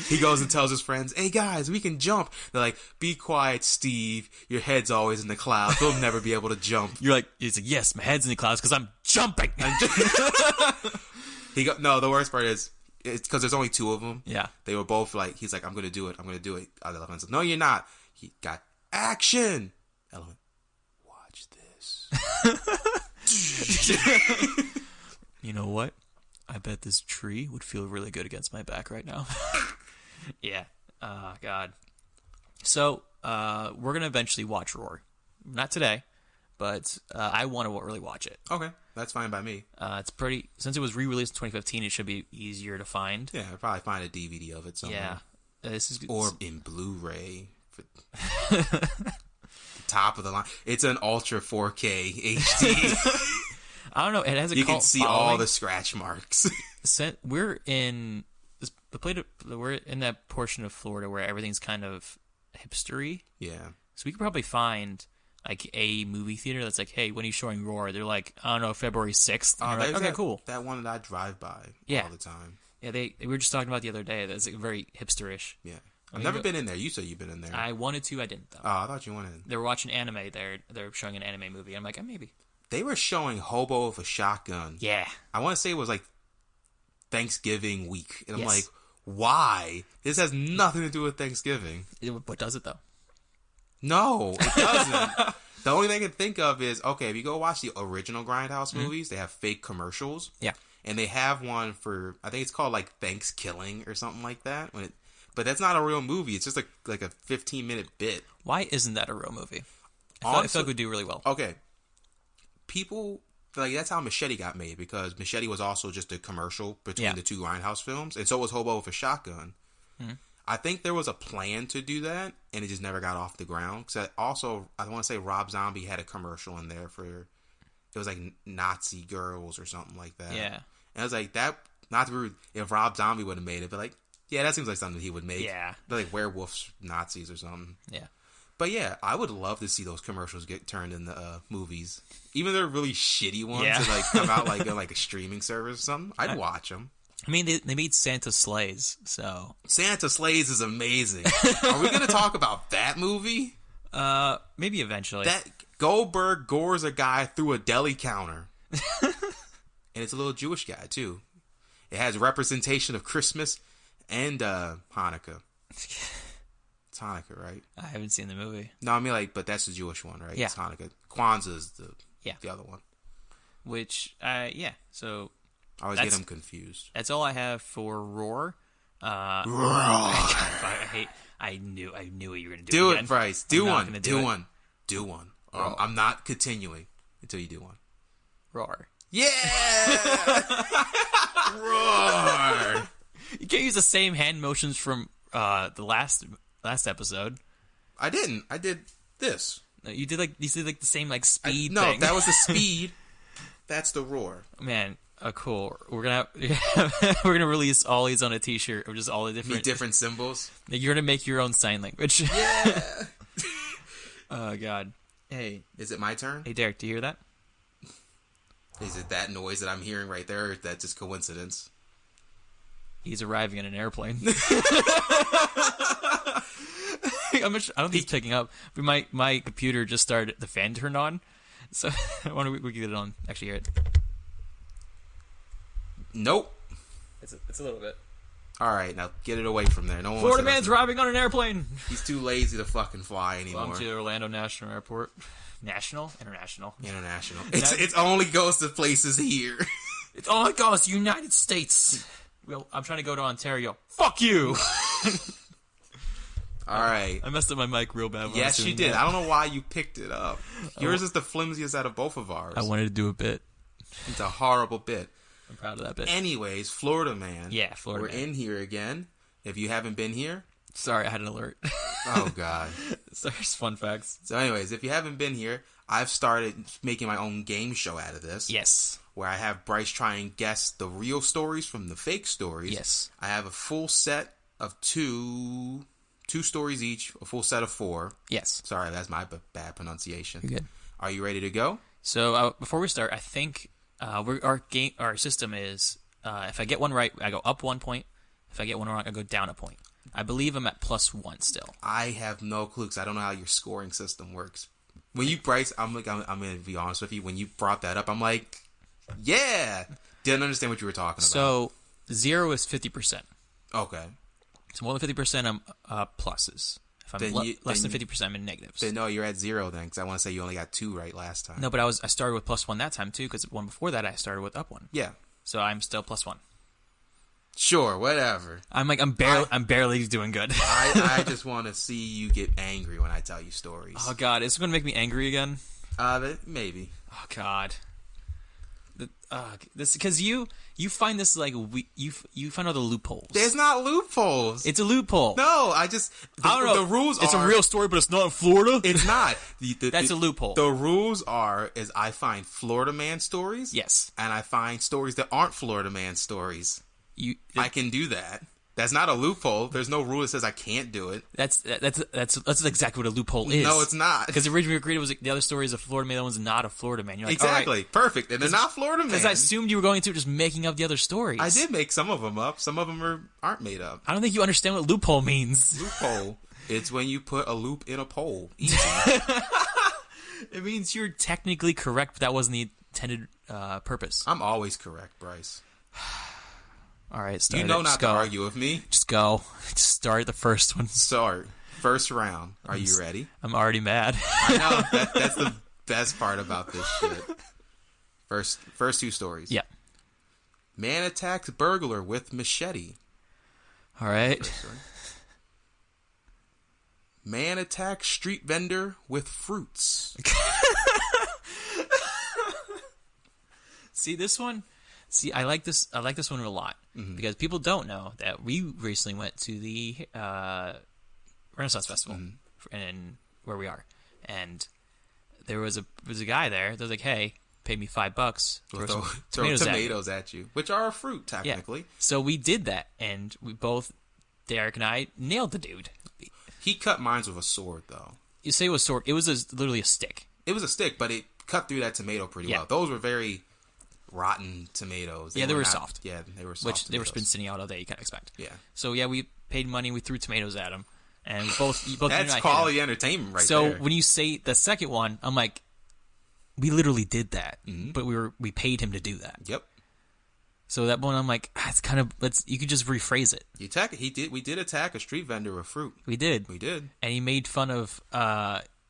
He goes and tells his friends, hey guys, we can jump. They're like, be quiet, Steve. Your head's always in the clouds. We'll never be able to jump. You're like, yes, my head's in the clouds because I'm jumping. No, the worst part is, it's because there's only two of them. Yeah. They were both like, he's like, I'm going to do it. I'm going to do it. Other elephant says, no, you're not. He got action. Elephant, watch this. You know what? I bet this tree would feel really good against my back right now. Yeah. God. So, we're going to eventually watch Roar. Not today, but I want to really watch it. Okay. That's fine by me. It's pretty... Since it was re-released in 2015, it should be easier to find. Yeah, I'll probably find a DVD of it somewhere. Yeah. Or in Blu-ray. The top of the line. It's an Ultra 4K HD. I don't know. It has a You cult can see following. all the scratch marks. We're in that portion of Florida where everything's kind of hipstery. Yeah. So we could probably find like a movie theater that's like, hey, when are you showing Roar? They're like, I don't know, February 6th. And like, okay, cool. That one that I drive by all the time. Yeah, they were just talking about the other day. That's like very hipsterish. Yeah. I've never been in there. You said you've been in there. I wanted to. I didn't, though. Oh, I thought you wanted. They were watching anime there. They're showing an anime movie. I'm like, maybe. They were showing Hobo with a Shotgun. Yeah. I want to say it was like Thanksgiving week. And I'm like, why? This has nothing to do with Thanksgiving. What does it, though? No, it doesn't. The only thing I can think of is, okay, if you go watch the original Grindhouse movies, they have fake commercials. Yeah. And they have one for, I think it's called like Thanksgiving or something like that. But that's not a real movie. It's just like a 15-minute bit. Why isn't that a real movie? I feel like we do really well. Okay. People, like, that's how Machete got made, because Machete was also just a commercial between the two Grindhouse films, and so was Hobo with a Shotgun. Mm-hmm. I think there was a plan to do that, and it just never got off the ground. Because also, I want to say Rob Zombie had a commercial in there for, it was like Nazi girls or something like that. Yeah. And I was like, that, not to be rude, if Rob Zombie would have made it, but like, yeah, that seems like something he would make. Yeah. Like werewolves, Nazis or something. Yeah. But yeah, I would love to see those commercials get turned into movies. Even if they're really shitty ones that like come out like on like a streaming service or something. I'd watch them. I mean, they made Santa sleighs, so Santa Slays is amazing. Are we going to talk about that movie? maybe eventually. That Goldberg gores a guy through a deli counter. And it's a little Jewish guy, too. It has representation of Christmas and Hanukkah. It's Hanukkah, right? I haven't seen the movie. No, I mean, like, but that's the Jewish one, right? Yeah. It's Hanukkah. Kwanzaa is the other one. Which, yeah, so... I always get them confused. That's all I have for Roar. Roar! I knew what you were going to do. Do again. it, Bryce. Do one. Do one. I'm not continuing until you do one. Roar. Yeah! Roar! You can't use the same hand motions from the last episode. I didn't. I did this. No, you did the same speed no, thing. that was the speed. That's the roar. Man, cool. We're gonna release all these on a T-shirt of just all the different symbols. You're gonna make your own sign language. Yeah. Oh God. Hey, is it my turn? Hey, Derek, do you hear that? Is it that noise that I'm hearing right there, or is that just coincidence? He's arriving in an airplane. I don't think he's picking up. But my computer just started, the fan turned on. So I wonder if we can get it on. Actually, hear it. Nope. It's a little bit. All right, now get it away from there. No one Florida man's arriving on an airplane. He's too lazy to fucking fly anymore. Welcome to Orlando National Airport. National? International. It only goes to places here. It only goes to United States. Well, I'm trying to go to Ontario. Fuck you! All right. I messed up my mic real bad. Yes, you did. I don't know why you picked it up. Yours is the flimsiest out of both of ours. I wanted to do a bit. It's a horrible bit. I'm proud of that bit. Anyways, Florida Man. Yeah, Florida Man. We're in here again. If you haven't been here. Sorry, I had an alert. Oh, God. Sorry, fun facts. So anyways, if you haven't been here, I've started making my own game show out of this. Yes. Where I have Bryce try and guess the real stories from the fake stories. Yes. I have a full set of two stories each, a full set of 4. Yes. Sorry, that's my bad pronunciation. You're good. Are you ready to go? So before we start, I think our system is if I get one right, I go up 1 point. If I get one wrong, I go down a point. I believe I'm at +1 still. I have no clue because I don't know how your scoring system works. When you Bryce, I'm going to be honest with you. When you brought that up, I'm like, yeah, didn't understand what you were talking about. So 0 is 50%. Okay. So more than 50%, I'm pluses. If I'm less than 50%, I'm in negatives. Then no, you're at 0 then, because I want to say you only got 2 right last time. No, but I started with +1 that time too, because one before that I started with up 1. Yeah. So I'm still +1. Sure, whatever. I'm barely doing good. I just want to see you get angry when I tell you stories. Oh God, is it going to make me angry again? Maybe. Oh God. This because you find this you find all the loopholes. There's not loopholes. It's a loophole. No, I don't know. The rules it's are... a real story, but it's not in Florida. It's not. That's a loophole. The rules is I find Florida Man stories. Yes. And I find stories that aren't Florida Man stories. I can do that. That's not a loophole. There's no rule that says I can't do it. That's exactly what a loophole is. No, it's not. Because originally we agreed it was the other story is a Florida man, the other one's not a Florida man. You're like, exactly. Right. Perfect. And they're not Florida man. Because I assumed you were going to just making up the other stories. I did make some of them up. Some of them aren't made up. I don't think you understand what loophole means. Loophole. It's when you put a loop in a pole. Easy. It means you're technically correct, but that wasn't the intended purpose. I'm always correct, Bryce. All right, start. You know not to argue with me. Just go. Just start the first one. Start. First round. Are you ready? I'm already mad. I know. That's the best part about this shit. First 2 stories. Yeah. Man attacks burglar with machete. All right. Man attacks street vendor with fruits. See this one? See, I like this one a lot because people don't know that we recently went to the Renaissance Festival in where we are, and there was a guy there that was like, "Hey, pay me $5, throw tomatoes at you, which are a fruit technically." Yeah. So we did that, and we both, Derek and I, nailed the dude. He cut mine with a sword, though. You say it was sword? It was literally a stick. It was a stick, but it cut through that tomato pretty well. Those were very rotten tomatoes. They were soft. Yeah, they were soft. Which tomatoes. they were been sitting out all day. You can't expect. Yeah. So yeah, we paid money. We threw tomatoes at him, and both That's quality entertainment right there. there. So when you say the second one, I'm like, we literally did that, but we paid him to do that. Yep. So that one, I'm like, it's kind of you could just rephrase it. We did attack a street vendor with fruit. We did, and he made fun of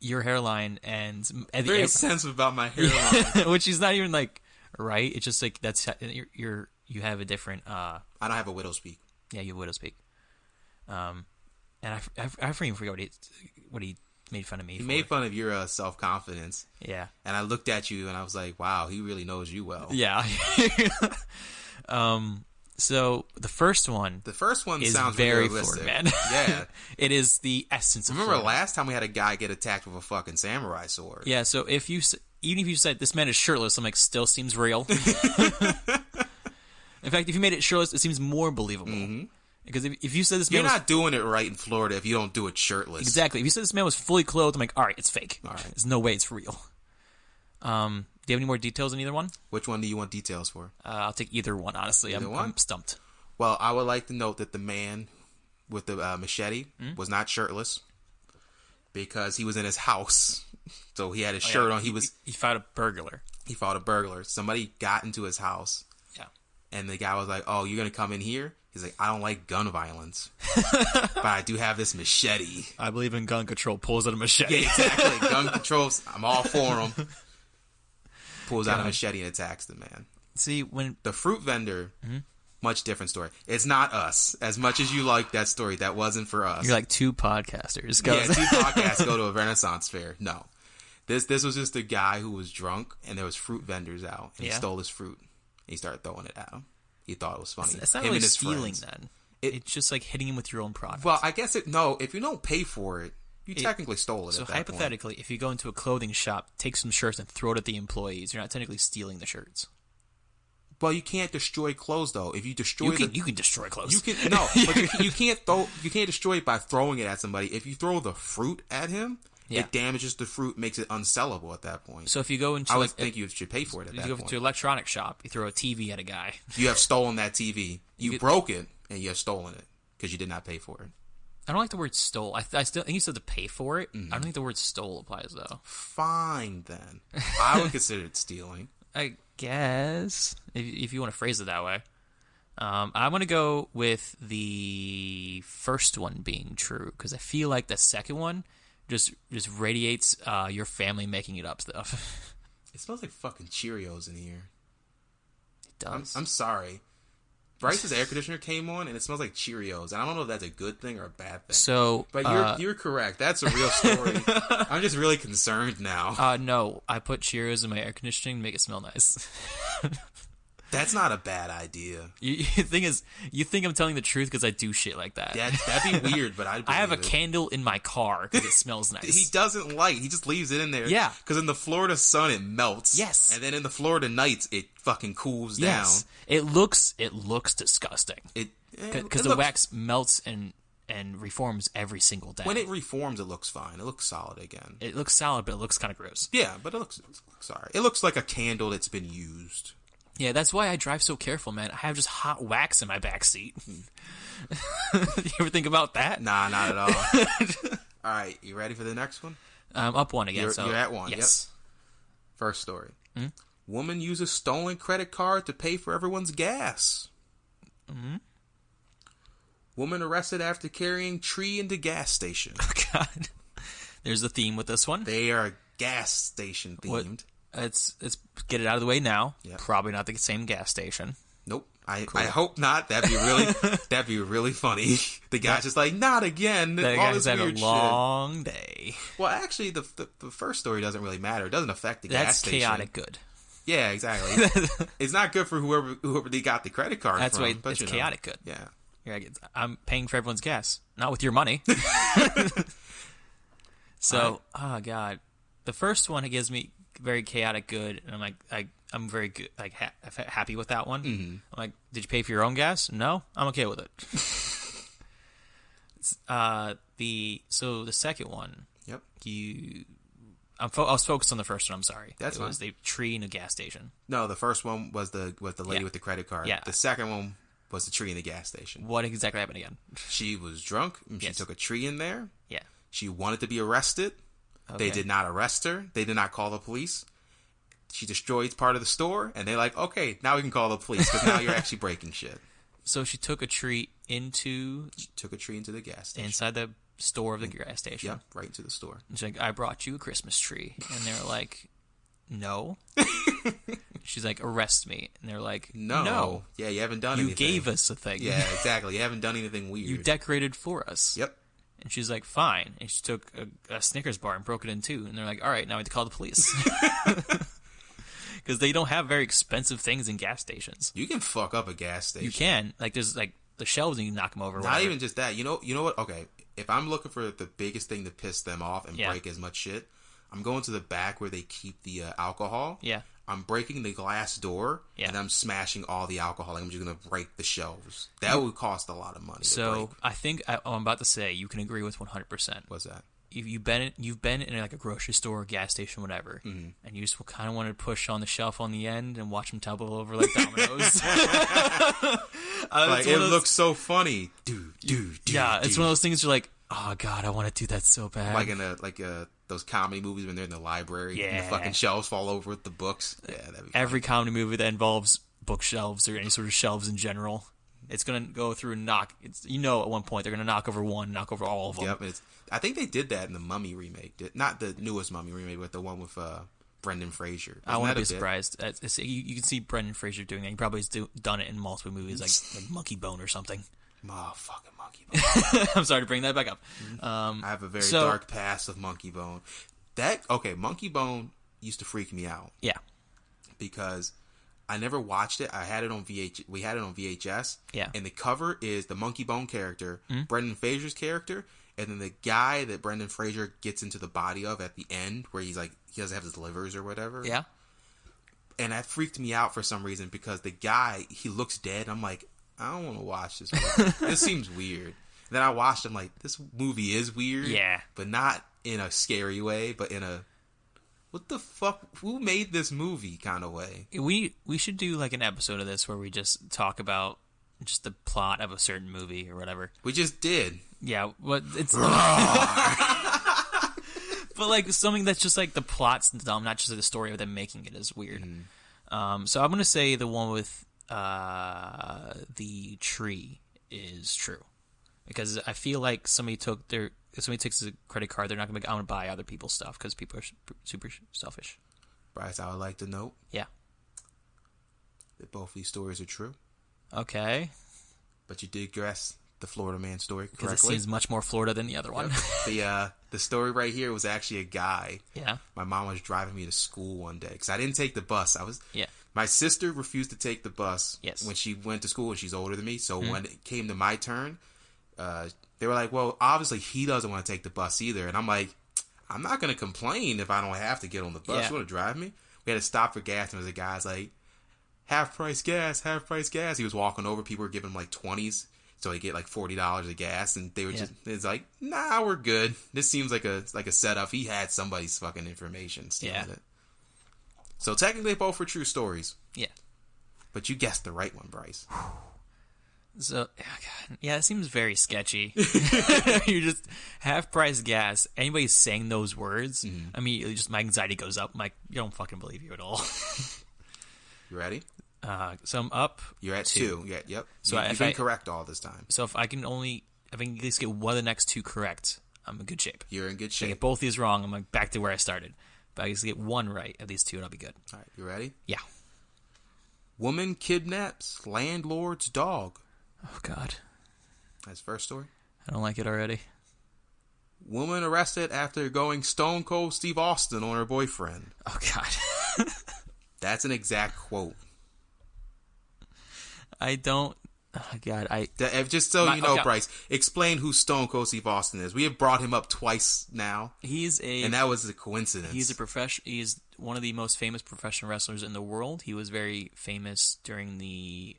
your hairline and very sensitive about my hairline, which is not even like right. It's just like that's you have a different. I don't have a widow's peak. Yeah, you have widow's peak. And I freaking forgot what he made fun of me. He made fun of your self confidence. Yeah, and I looked at you and I was like, wow, he really knows you well. Yeah. So the first one is sounds very realistic. Florida, man. Yeah, it is the essence of Remember Florida. last time we had a guy get attacked with a fucking samurai sword? Yeah, so even if you said this man is shirtless, I'm like, still seems real. In fact, if you made it shirtless, it seems more believable. Mm-hmm. Because if you said this man You're not doing it right in Florida if you don't do it shirtless. Exactly. If you said this man was fully clothed, I'm like, all right, it's fake. All right. There's no way it's real. Do you have any more details on either one? Which one do you want details for? I'll take either one, honestly. I'm stumped. Well, I would like to note that the man with the machete was not shirtless because he was in his house. So he had his shirt on. He fought a burglar. He fought a burglar. Somebody got into his house. Yeah. And the guy was like, oh, you're going to come in here? He's like, I don't like gun violence. But I do have this machete. I believe in gun control. Pulls out a machete. Yeah, exactly. Gun controls. I'm all for him. Pulls out a machete and attacks the man. See, when the fruit vendor, much different story. It's not us. As much as you like that story, that wasn't for us. You're like two podcasters. Yeah, two podcasts go to a Renaissance fair. No. This was just a guy who was drunk, and there was fruit vendors out, and he stole his fruit. And he started throwing it at him. He thought it was funny. It's not really stealing, then. It's just like hitting him with your own product. Well, I guess if you don't pay for it, you technically stole it. So at that hypothetically, if you go into a clothing shop, take some shirts and throw it at the employees, you're not technically stealing the shirts. Well, you can't destroy clothes though. If you destroy, you can destroy clothes. You can but you can't destroy it by throwing it at somebody. If you throw the fruit at him, it damages the fruit, makes it unsellable at that point. So if you go into, I would think you should pay for it at that point. You go to an electronic shop, you throw a TV at a guy. You have stolen that TV. You broke it and you have stolen it because you did not pay for it. I don't like the word stole. I still think you said to pay for it. I don't think the word stole applies though. Fine then. I would consider it stealing. I guess if you want to phrase it that way. I want to go with the first one being true because I feel like the second one just radiates your family making it up stuff. It smells like fucking Cheerios in here. It does. I'm sorry. Bryce's air conditioner came on and it smells like Cheerios. And I don't know if that's a good thing or a bad thing. So, but you're correct. That's a real story. I'm just really concerned now. No, I put Cheerios in my air conditioning to make it smell nice. That's not a bad idea. The thing is, you think I'm telling the truth because I do shit like that. That'd be weird, but I have a candle in my car because it smells nice. He doesn't light. He just leaves it in there. Yeah. Because in the Florida sun, it melts. Yes. And then in the Florida nights, it fucking cools down. It looks disgusting. Because the wax melts and reforms every single day. When it reforms, it looks fine. It looks solid again. It looks solid, but it looks kind of gross. Yeah, but it looks alright. It looks like a candle that's been used. Yeah, that's why I drive so careful, man. I have just hot wax in my back seat. You ever think about that? Nah, not at all. All right, you ready for the next one? I'm up one again. You're at one. Yes. Yep. First story. Woman uses stolen credit card to pay for everyone's gas. Woman arrested after carrying tree into gas station. Oh, God. There's a theme with this one. They are gas station themed. Let's get it out of the way now. Yep. Probably not the same gas station. Nope. I hope not. That'd be really funny. The guy's just like, not again. That all guy's this had weird a long day. Well, actually, the first story doesn't really matter. It doesn't affect the gas station. That's chaotic good. Yeah, exactly. It's not good for whoever they got the credit card That's from. That's why it's chaotic good. Yeah. I'm paying for everyone's gas, not with your money. So, oh God, the first one gives me very chaotic good, and I'm like, I'm very good, like happy with that one. Mm-hmm. I'm like, did you pay for your own gas? No, I'm okay with it. The second one, yep. I was focused on the first one. I'm sorry. That's it was the tree in a gas station. No, the first one was the lady with the credit card. Yeah. The second one was the tree in the gas station. What exactly happened again? She was drunk. And she took a tree in there. Yeah. She wanted to be arrested. Okay. They did not arrest her. They did not call the police. She destroyed part of the store, and they're like, okay, now we can call the police because now you're actually breaking shit. So she took a tree into... She took a tree into the gas station. Inside the store of the gas station. Yep, right into the store. And she's like, I brought you a Christmas tree. And they're like, no. She's like, arrest me. And they're like, no. Yeah, you haven't done anything. You gave us a thing. Yeah, exactly. You haven't done anything weird. You decorated for us. Yep. And she's like, fine. And she took a Snickers bar and broke it in two. And they're like, all right, now we have to call the police. Because they don't have very expensive things in gas stations. You can fuck up a gas station. You can. Like, there's like the shelves and you can knock them over. Not whatever. even just that. You know what? Okay, if I'm looking for the biggest thing to piss them off and break as much shit, I'm going to the back where they keep the alcohol. Yeah. I'm breaking the glass door, and I'm smashing all the alcohol. I'm just going to break the shelves. That would cost a lot of money. So I think I'm about to say you can agree with 100%. What's that? You've been in like a grocery store, gas station, whatever, and you just kind of want to push on the shelf on the end and watch them tumble over like dominoes. Like it looks so funny, dude. Yeah, it's one of those things you're like, oh god, I want to do that so bad. Like in those comedy movies when they're in the library and the fucking shelves fall over with the books. Yeah, that'd be every comedy movie that involves bookshelves or any sort of shelves in general. It's gonna go through and knock. At one point they're gonna knock over one, knock over all of them. Yep, I think they did that in the Mummy remake. Not the newest Mummy remake, but the one with Brendan Fraser. I wouldn't be surprised. You can see Brendan Fraser doing that. He probably has done it in multiple movies, like Monkey Bone or something. Oh, fucking Monkey Bone. I'm sorry to bring that back up. I have a very dark past of Monkey Bone. Monkey Bone used to freak me out. Yeah. Because I never watched it. I had it on We had it on VHS. Yeah. And the cover is the Monkey Bone character, Brendan Fraser's character, and then the guy that Brendan Fraser gets into the body of at the end, where he's like, he doesn't have his livers or whatever. Yeah. And that freaked me out for some reason because the guy, he looks dead. I'm like, I don't want to watch this movie. This seems weird. And then I watched it, I'm like, this movie is weird. Yeah. But not in a scary way, but in a, what the fuck? Who made this movie kind of way? We should do like an episode of this where we just talk about just the plot of a certain movie or whatever. We just did. Yeah, but it's but like something that's just like the plot's dumb, not just like the story of them making it is weird. So I'm gonna say the one with the tree is true because I feel like somebody takes a credit card, they're not gonna buy other people's stuff because people are super selfish. Bryce, I would like to note, that both these stories are true. Okay, but you did guess the Florida man story correctly. Because it seems much more Florida than the other one. The story right here was actually a guy. Yeah. My mom was driving me to school one day because I didn't take the bus. My sister refused to take the bus when she went to school, and she's older than me. So when it came to my turn, they were like, well, obviously he doesn't want to take the bus either. And I'm like, I'm not going to complain if I don't have to get on the bus. You want to drive me? We had to stop for gas, and there was a guy's like, half price gas. He was walking over. People were giving him like 20s. So he get like $40 of gas, and they were it's like, nah, we're good. This seems like a setup. He had somebody's fucking information stealing it. So technically both were true stories. Yeah. But you guessed the right one, Bryce. So, it seems very sketchy. You just half-price gas. Anybody saying those words, I mean, just my anxiety goes up. I'm like, you don't fucking believe you at all. You ready? So I'm up. You're at 2. Yeah, yep. So you've been correct all this time. So if I can at least get one of the next 2 correct, I'm in good shape. You're in good shape. If I get both these wrong, I'm like back to where I started. But I just get one right of these 2, and I'll be good. All right, you ready? Yeah. Woman kidnaps landlord's dog. Oh, God. That's first story. I don't like it already. Woman arrested after going Stone Cold Steve Austin on her boyfriend. Oh, God. That's an exact quote. I don't... Oh, God, just so you know, Bryce, explain who Stone Cold Steve Austin is. We have brought him up twice now. And that was a coincidence. He's one of the most famous professional wrestlers in the world. He was very famous during the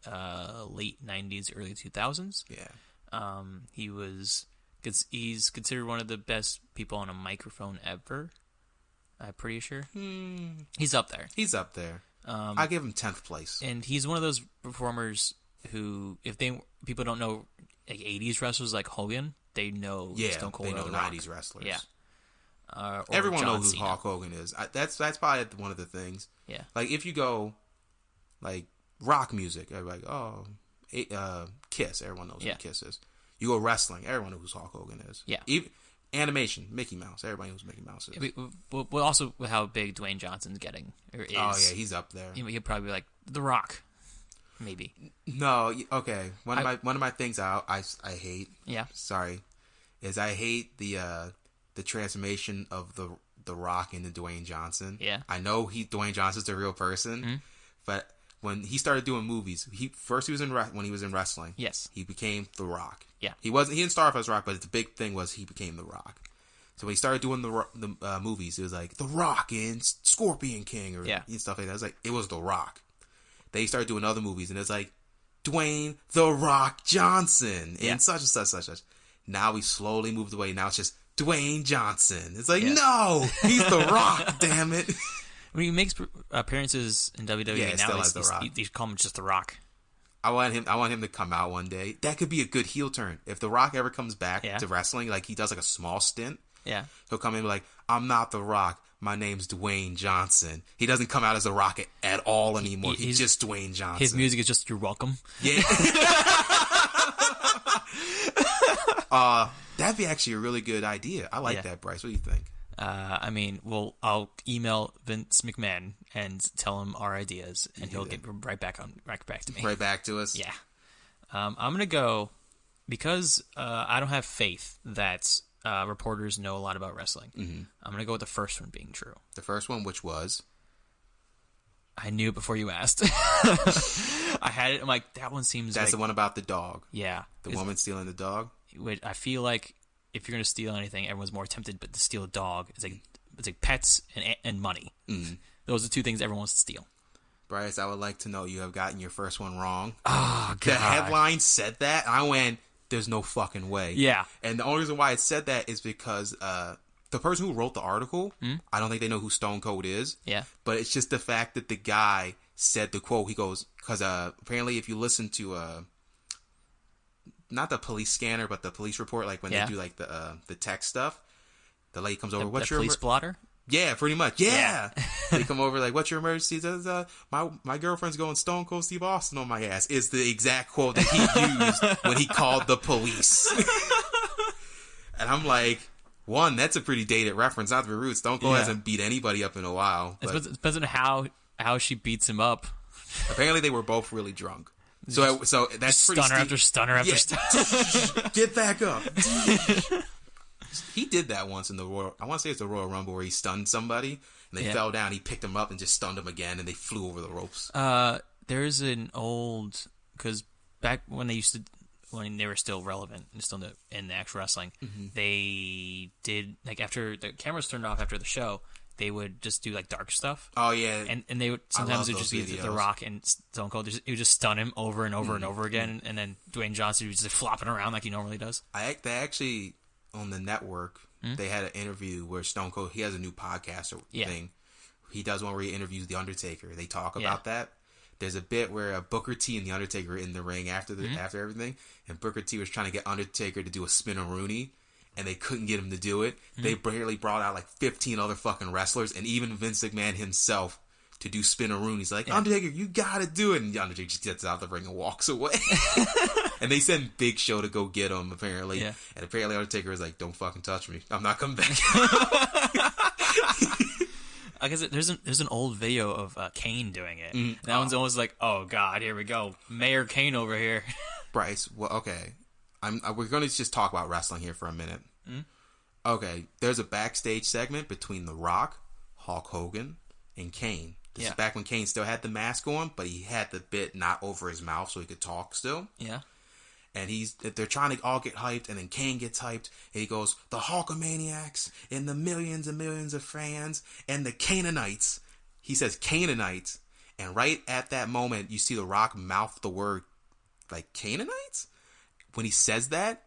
late 90s, early 2000s. Yeah. He's considered one of the best people on a microphone ever. I'm pretty sure. He's up there. He's up there. I give him 10th place. And he's one of those performers who, if people don't know like 80s wrestlers like Hogan, they know Stone Cold. They know The 90s Rock. wrestlers. Yeah. Everyone John knows who Cena. Hulk Hogan is. That's probably one of the things. Yeah. Like, if you go, like, rock music, everybody, Kiss, everyone knows who Kiss is. You go wrestling, everyone knows who Hulk Hogan is. Yeah. Even animation, Mickey Mouse, everybody knows who Mickey Mouse is. But also with how big Dwayne Johnson's getting. Or is, oh, yeah, he's up there. He'll probably be like, The Rock. Maybe. No, okay. One of my things I hate. Yeah. Sorry, is I hate the transformation of the Rock into Dwayne Johnson. Yeah. I know Dwayne Johnson's a real person, but when he started doing movies, when he was in wrestling. Yes. He became The Rock. Yeah. He didn't start off as Rock, but the big thing was he became The Rock. So when he started doing the movies, it was like The Rock and Scorpion King and stuff like that. It was The Rock. They started doing other movies, and it's like Dwayne The Rock Johnson and such and such, such and such. Now we slowly moved away. Now it's just Dwayne Johnson. It's like, no, he's The Rock, damn it. When he makes appearances in WWE now, they call him just The Rock. I want him to come out one day. That could be a good heel turn. If The Rock ever comes back to wrestling, like he does like a small stint, he'll come in and be like, I'm not The Rock. My name's Dwayne Johnson. He doesn't come out as The Rock at all anymore. He's just Dwayne Johnson. His music is just You're Welcome. Yeah. That'd be actually a really good idea. I like that, Bryce. What do you think? I'll email Vince McMahon and tell him our ideas, and he'll get right back to me. Right back to us? Yeah. I'm going to go, because I don't have faith that reporters know a lot about wrestling. Mm-hmm. I'm going to go with the first one being true. The first one, which was? I knew it before you asked. I had it. I'm like, that one seems That's the one about the dog. Yeah. The woman stealing the dog? I feel like if you're going to steal anything, everyone's more tempted but to steal a dog. It's like pets and money. Mm. Those are two things everyone wants to steal. Bryce, I would like to know you have gotten your first one wrong. Oh, God. The headline said that, and I went, there's no fucking way. Yeah. And the only reason why it said that is because the person who wrote the article, I don't think they know who Stone Cold is. Yeah. But it's just the fact that the guy said the quote. He goes, because apparently if you listen to not the police scanner, but the police report, like when they do like the text stuff, the lady comes over. What's the your police blotter? Yeah, pretty much. Yeah. They come over like, what's your emergency? My girlfriend's going Stone Cold Steve Austin on my ass. Is the exact quote that he used when he called the police. And I'm like, one, that's a pretty dated reference. Not to be rude, Stone Cold hasn't beat anybody up in a while. It depends on how she beats him up. Apparently, they were both really drunk. So that's pretty stunner after stunner after stunner. Get back up. He did that once in the Royal. I want to say it's the Royal Rumble where he stunned somebody and they fell down. He picked them up and just stunned them again, and they flew over the ropes. There's an old, because back when they were still relevant and still in the actual wrestling, they did like after the cameras turned off after the show. They would just do like dark stuff. Oh yeah, and they would sometimes it would just be The Rock and Stone Cold. It would just stun him over and over and over again, and then Dwayne Johnson would just like, flopping around like he normally does. They actually on the network they had an interview where Stone Cold, he has a new podcast thing. He does one where he interviews The Undertaker. They talk about that. There's a bit where Booker T and The Undertaker are in the ring after everything, and Booker T was trying to get Undertaker to do a spin-a-rooney. And they couldn't get him to do it. They barely brought out like 15 other fucking wrestlers, and even Vince McMahon himself to do spin-a-rooney. He's like, Undertaker, you gotta do it. And Undertaker just gets out the ring and walks away. And they send Big Show to go get him, apparently. Yeah. And apparently Undertaker was like, don't fucking touch me. I'm not coming back. I guess there's an old video of Kane doing it. That one's almost like, oh God, here we go. Mayor Kane over here. Bryce, well, okay. We're going to just talk about wrestling here for a minute. Okay, there's a backstage segment between The Rock, Hulk Hogan, and Kane. This is back when Kane still had the mask on, but he had the bit not over his mouth so he could talk still. Yeah. And they're trying to all get hyped, and then Kane gets hyped, and he goes, the Hulkamaniacs, and the millions and millions of fans, and the Canaanites. He says Canaanites, and right at that moment, you see The Rock mouth the word, like, Canaanites? When he says that,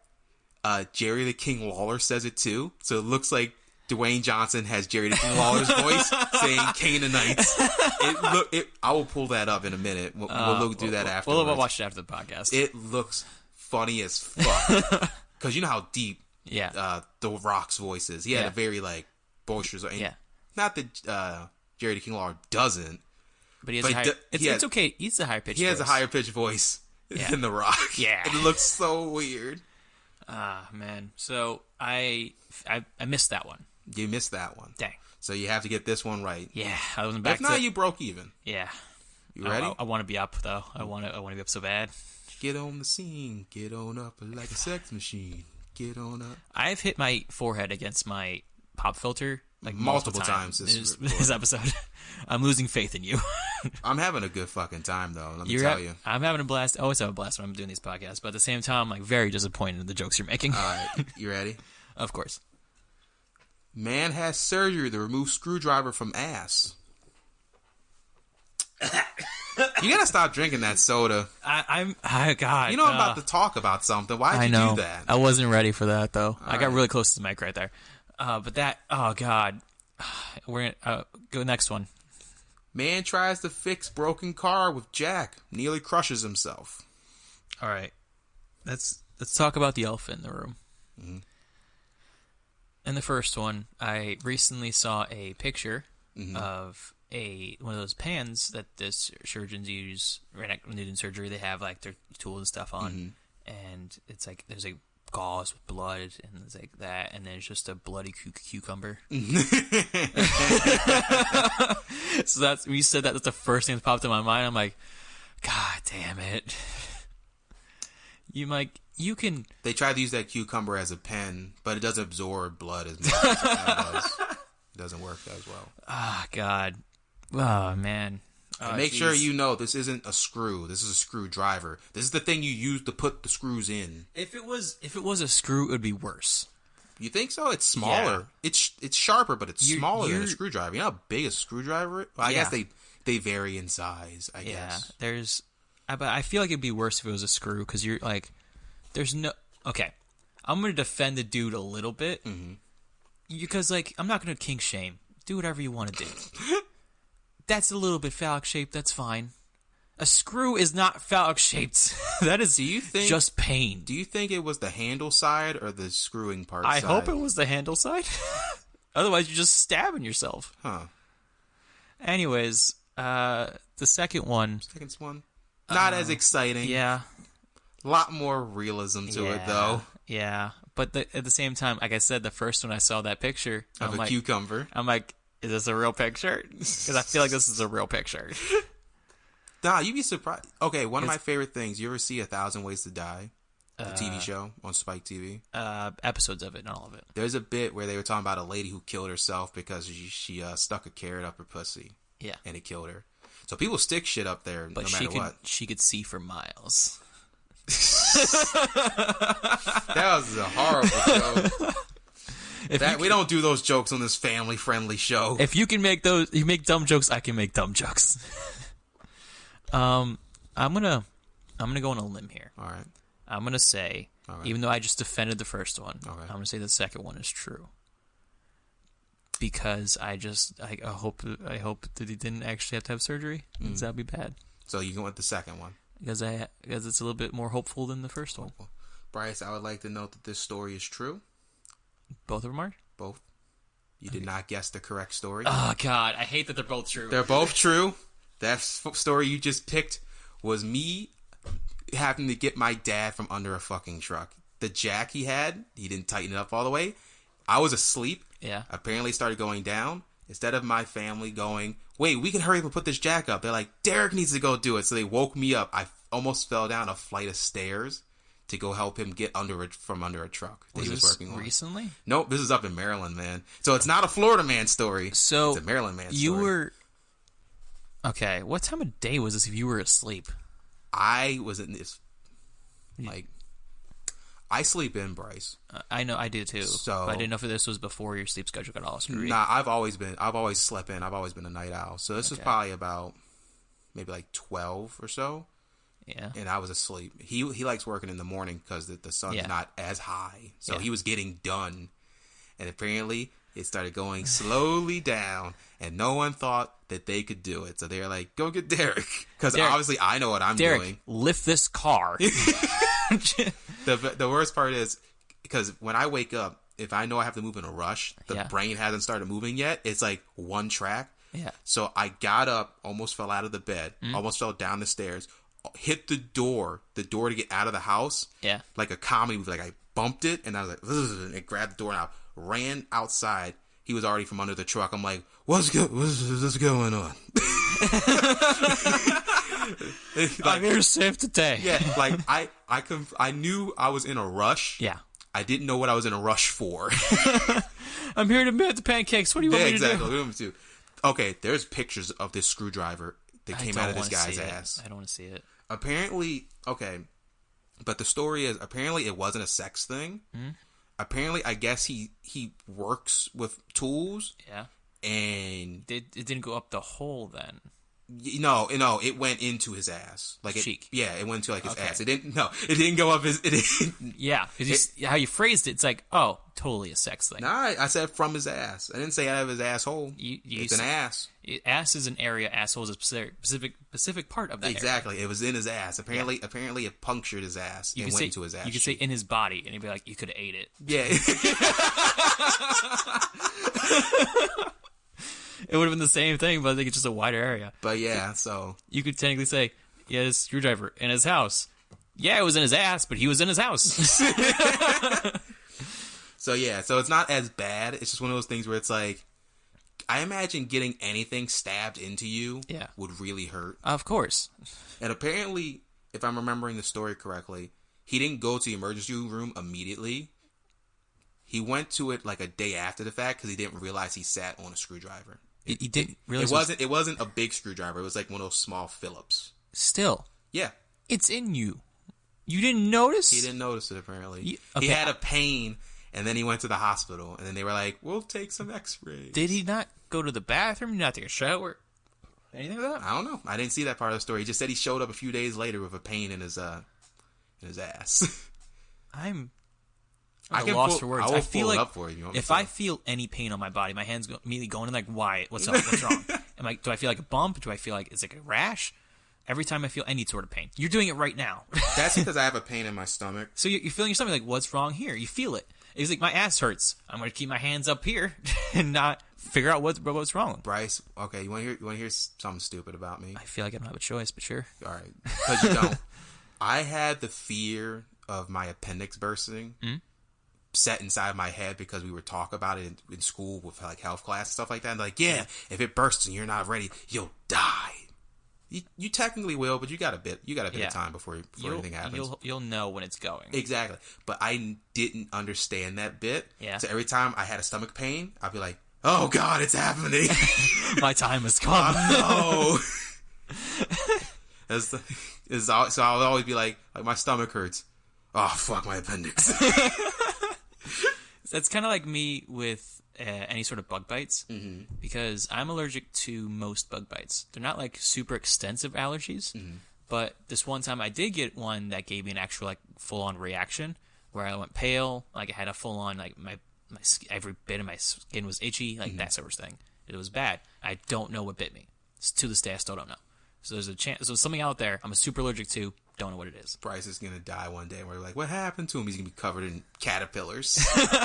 Jerry the King Lawler says it too. So it looks like Dwayne Johnson has Jerry the King Lawler's voice saying Canaanites. I will pull that up in a minute. We'll do that afterwards. We'll watch it after the podcast. It looks funny as fuck. Because you know how deep The Rock's voice is. He had a very, like, boisterous... Not that Jerry the King Lawler doesn't. But he has it's okay. He's a higher pitched voice. He has a higher pitched voice than The Rock. Yeah. It looks so weird. Man. So, I missed that one. You missed that one. Dang. So you have to get this one right. Yeah, I wasn't back. If not, you broke even. Yeah. You ready? I want to be up though. I want to be up so bad. Get on the scene. Get on up like a sex machine. Get on up. I've hit my forehead against my pop filter like multiple times this episode. I'm losing faith in you. I'm having a good fucking time though. Let me tell you. I'm having a blast. I always have a blast when I'm doing these podcasts, but at the same time, I'm like very disappointed in the jokes you're making. All right, you ready? Of course. Man has surgery to remove screwdriver from ass. You gotta stop drinking that soda. God. You know I'm about to talk about something. Why'd you do that? I wasn't ready for that though. I got really close to the mic right there. But that, oh God. We're gonna go next one. Man tries to fix broken car with jack. Nearly crushes himself. All right. Let's talk about the elephant in the room. Mm-hmm. In the first one, I recently saw a picture of one of those pans that the surgeons use right when they're doing surgery. They have like their tools and stuff on, and it's like there's like gauze with blood, and it's like that, and then it's just a bloody cucumber. So that's when you said that's the first thing that popped in my mind. I'm like, God damn it! You can. They tried to use that cucumber as a pen, but it doesn't absorb blood as much as it does. It doesn't work as well. Ah, God. Oh, man. Make sure you know this isn't a screw. This is a screwdriver. This is the thing you use to put the screws in. If it was a screw, it would be worse. You think so? It's smaller. Yeah. It's sharper, but it's smaller than a screwdriver. You know how big a screwdriver is? Well, I guess they vary in size, I guess. But I feel like it'd be worse if it was a screw, because you're like, there's no... Okay. I'm going to defend the dude a little bit, because, like, I'm not going to kink shame. Do whatever you want to do. That's a little bit phallic shaped. That's fine. A screw is not phallic shaped. That is just pain. Do you think it was the handle side or the screwing part I side? hope it was the handle side. Otherwise, you're just stabbing yourself. Huh. Anyways, the second one. Second one? Not as exciting. Yeah. A lot more realism to it, though. Yeah. But at the same time, like I said, the first one I saw that picture. Of a cucumber. I'm like, is this a real picture? Because I feel like this is a real picture. Nah, you'd be surprised. Okay, one of my favorite things. You ever see 1,000 Ways to Die? The TV show on Spike TV? Episodes of it, not all of it. There's a bit where they were talking about a lady who killed herself because she stuck a carrot up her pussy. Yeah. And it killed her. So people stick shit up there no matter what. She could see for miles. That was a horrible joke. We don't do those jokes on this family-friendly show. If you can make dumb jokes, I can make dumb jokes. I'm gonna go on a limb here. All right. I'm gonna say, even though I just defended the first one, I'm gonna say the second one is true. Because I hope that he didn't actually have to have surgery. Because that'd be bad. So you went with the second one. Because it's a little bit more hopeful than the first one. Bryce, I would like to note that this story is true. Both of them are? Both. You did not guess the correct story. Oh, God. I hate that they're both true. They're both true. That story you just picked was me having to get my dad from under a fucking truck. The jack he didn't tighten it up all the way. I was asleep. Yeah. Apparently it started going down. Instead of my family going, wait, we can hurry up and put this jack up. They're like, Derek needs to go do it. So they woke me up. I almost fell down a flight of stairs to go help him get from under a truck that he was working on. Recently? Nope, this is up in Maryland, man. So it's not a Florida man story. So it's a Maryland man story. You were... Okay, what time of day was this if you were asleep? I was in this... Like... I sleep in, Bryce. I know, I do too. So, but I didn't know if this was before your sleep schedule got all screwed. Nah, I've always slept in. I've always been a night owl. So this was probably about maybe like 12 or so. Yeah. And I was asleep. He likes working in the morning because the sun's not as high. So he was getting done. And apparently It started going slowly down, and no one thought that they could do it. So they were like, "Go get Derek," because obviously I know what I'm doing. Lift this car. The worst part is because when I wake up, if I know I have to move in a rush, the brain hasn't started moving yet. It's like one track. Yeah. So I got up, almost fell out of the bed, almost fell down the stairs, hit the door to get out of the house. Yeah. Like a comedy movie. Like I bumped it, and I was like, and it grabbed the door, and I ran outside. He was already from under the truck. I'm like, what's going on? Like, I'm here to save the day. Yeah, like I knew I was in a rush. Yeah. I didn't know what I was in a rush for. I'm here to make the pancakes. What do you want me to do? Exactly. What do you want me to do? Okay, there's pictures of this screwdriver that came out of this guy's ass. I don't want to see it. Apparently, okay, but the story is apparently it wasn't a sex thing. Mm-hmm. Apparently, I guess he works with tools. Yeah. And it didn't go up the hole then. No, it went into his ass. Like cheek. Yeah, it went into like his ass. It didn't go up his. Yeah, because how you phrased it, it's like, oh, totally a sex thing. Nah, I said from his ass. I didn't say out of his asshole. It's an ass. Ass is an area. Asshole is a specific part of that. Exactly. Area. It was in his ass. Apparently, it punctured his ass and went into his ass. You could say in his body, and he'd be like, you could have ate it. Yeah. It would have been the same thing, but I think it's just a wider area. But yeah, so you could technically say, yeah, his screwdriver in his house. Yeah, it was in his ass, but he was in his house. So it's not as bad. It's just one of those things where it's like, I imagine getting anything stabbed into you would really hurt. Of course. And apparently, if I'm remembering the story correctly, he didn't go to the emergency room immediately. He went to it like a day after the fact because he didn't realize he sat on a screwdriver. He didn't realize it wasn't a big screwdriver. It was like one of those small Phillips. Still. Yeah. It's in you. You didn't notice? He didn't notice it, apparently. He had a pain, and then he went to the hospital, and then they were like, we'll take some x-rays. Did he not go to the bathroom? Did he not take a shower? Anything like that? I don't know. I didn't see that part of the story. He just said he showed up a few days later with a pain in his ass. I'm lost for words. I feel like up for you. If I feel any pain on my body, my hands immediately going in like, why? What's up? What's wrong? Do I feel like a bump? Do I feel like it's like a rash? Every time I feel any sort of pain. You're doing it right now. That's because I have a pain in my stomach. So you're feeling your stomach like, what's wrong here? You feel it. It's like, my ass hurts. I'm going to keep my hands up here and not figure out what's wrong. Bryce, okay, you want to hear something stupid about me? I feel like I don't have a choice, but sure. All right, because you don't. I had the fear of my appendix bursting set inside my head because we would talk about it in school with like health class and stuff like that. And like, if it bursts and you're not ready, you'll die. You technically will, but you got a bit of time before anything happens. You'll know when it's going. Exactly. But I didn't understand that bit. Yeah. So every time I had a stomach pain, I'd be like, oh God, it's happening. My time has come. Oh, no. So I would always be like my stomach hurts. Oh, fuck, my appendix. That's kind of like me with any sort of bug bites, because I'm allergic to most bug bites. They're not like super extensive allergies, but this one time I did get one that gave me an actual like full-on reaction where I went pale, like I had a full-on like my every bit of my skin was itchy, like that sort of thing. It was bad. I don't know what bit me. To this day, I still don't know. So there's a chance. So something out there I'm super allergic to. Don't know what it is. Bryce is gonna die one day. We're like, what happened to him? He's gonna be covered in caterpillars.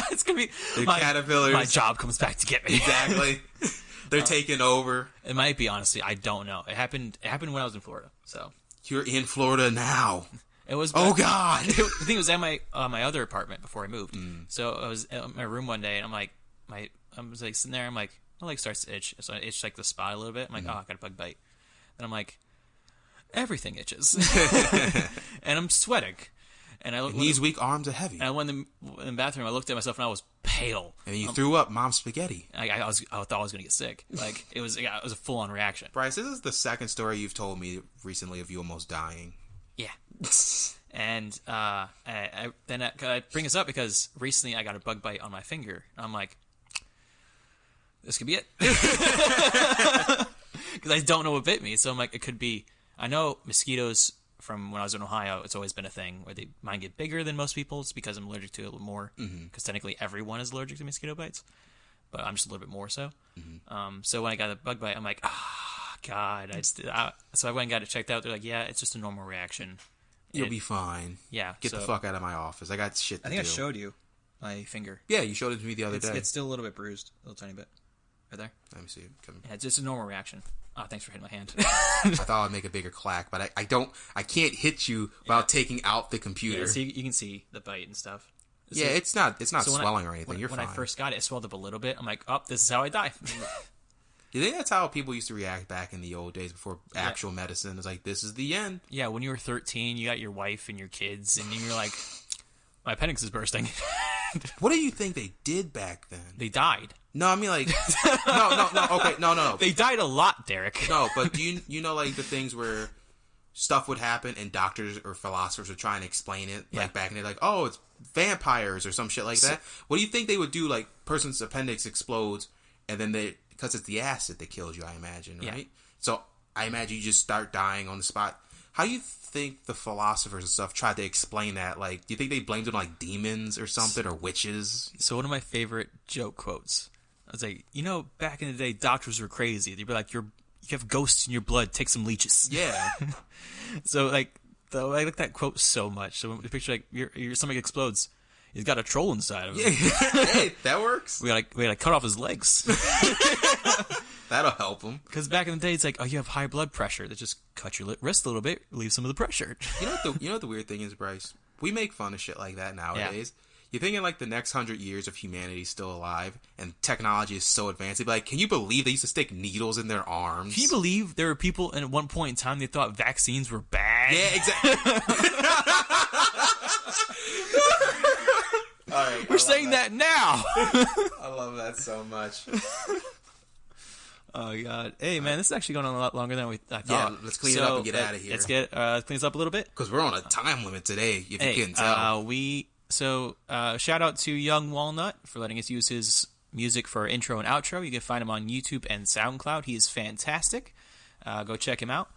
It's gonna be caterpillars. My job comes back to get me. Exactly. They're taking over. It might be, honestly. I don't know. It happened when I was in Florida. So you're in Florida now. It was. Oh God. The thing was at my other apartment before I moved. So I was in my room one day, and I'm like, I was like sitting there. I'm like, my leg starts to itch. So I itched like the spot a little bit. I'm like, oh, I got a bug bite. And I'm like, everything itches. And I'm sweating. And I knees weak, arms are heavy. And I went in the bathroom. I looked at myself and I was pale. And you threw up mom's spaghetti. I thought I was gonna get sick. Like it was a full on reaction. Bryce, this is the second story you've told me recently of you almost dying. Yeah. And I bring this up because recently I got a bug bite on my finger. And I'm like, this could be it. Because I don't know what bit me. So I'm like, it could be. I know mosquitoes from when I was in Ohio, it's always been a thing where mine get bigger than most people's because I'm allergic to it a little more. Because technically everyone is allergic to mosquito bites. but I'm just a little bit more so. So when I got a bug bite, I'm like, God. So I went and got it checked out. They're like, yeah, it's just a normal reaction. You'll be fine. Yeah. Get the fuck out of my office. I got shit to do. I think I showed you my finger. Yeah, you showed it to me the other day. It's still a little bit bruised. A little tiny bit. Right there. Let me see. Yeah, it's just a normal reaction. Oh, thanks for hitting my hand. I thought I'd make a bigger clack, but I can't hit you without taking out the computer. Yeah, so you can see the bite and stuff. Yeah, it's not swelling or anything. You're fine. When I first got it, it swelled up a little bit. I'm like, oh, this is how I die. You think that's how people used to react back in the old days before actual medicine? It's like, this is the end. Yeah, when you were 13, you got your wife and your kids, and you're like, my appendix is bursting. What do you think they did back then? They died. No, I mean, like, no. Okay, no. They died a lot, Derek. No, but do you know, like, the things where stuff would happen and doctors or philosophers would try and explain it, like back in the day, like, oh, it's vampires or some shit like that. What do you think they would do? Like, person's appendix explodes, and then because it's the acid that kills you, I imagine, right? Yeah. So I imagine you just start dying on the spot. How do you think the philosophers and stuff tried to explain that? Like, do you think they blamed it on, like, demons or something, or witches? So one of my favorite joke quotes, I was like, back in the day, doctors were crazy. They'd be like, you have ghosts in your blood, take some leeches. Yeah. So, like, I like that quote so much. So when we picture, like, your stomach explodes, he's got a troll inside of him. Yeah. Hey, that works. We gotta cut off his legs. That'll help him. Because back in the day, it's like, oh, you have high blood pressure. They just cut your wrist a little bit, relieve some of the pressure. You know what the weird thing is, Bryce? We make fun of shit like that nowadays. Yeah. You think in, like, the next 100 years of humanity still alive and technology is so advanced, they'd be like, can you believe they used to stick needles in their arms? Can you believe there were people at one point in time they thought vaccines were bad? Yeah, exactly. All right, we're saying that now. I love that so much. Oh, God. Hey, man, this is actually going on a lot longer than I thought. Yeah, let's clean it up and get out of here. Let's get clean this up a little bit. Because we're on a time limit today, if you couldn't tell. Shout out to Young Walnut for letting us use his music for our intro and outro. You can find him on YouTube and SoundCloud. He is fantastic. Go check him out.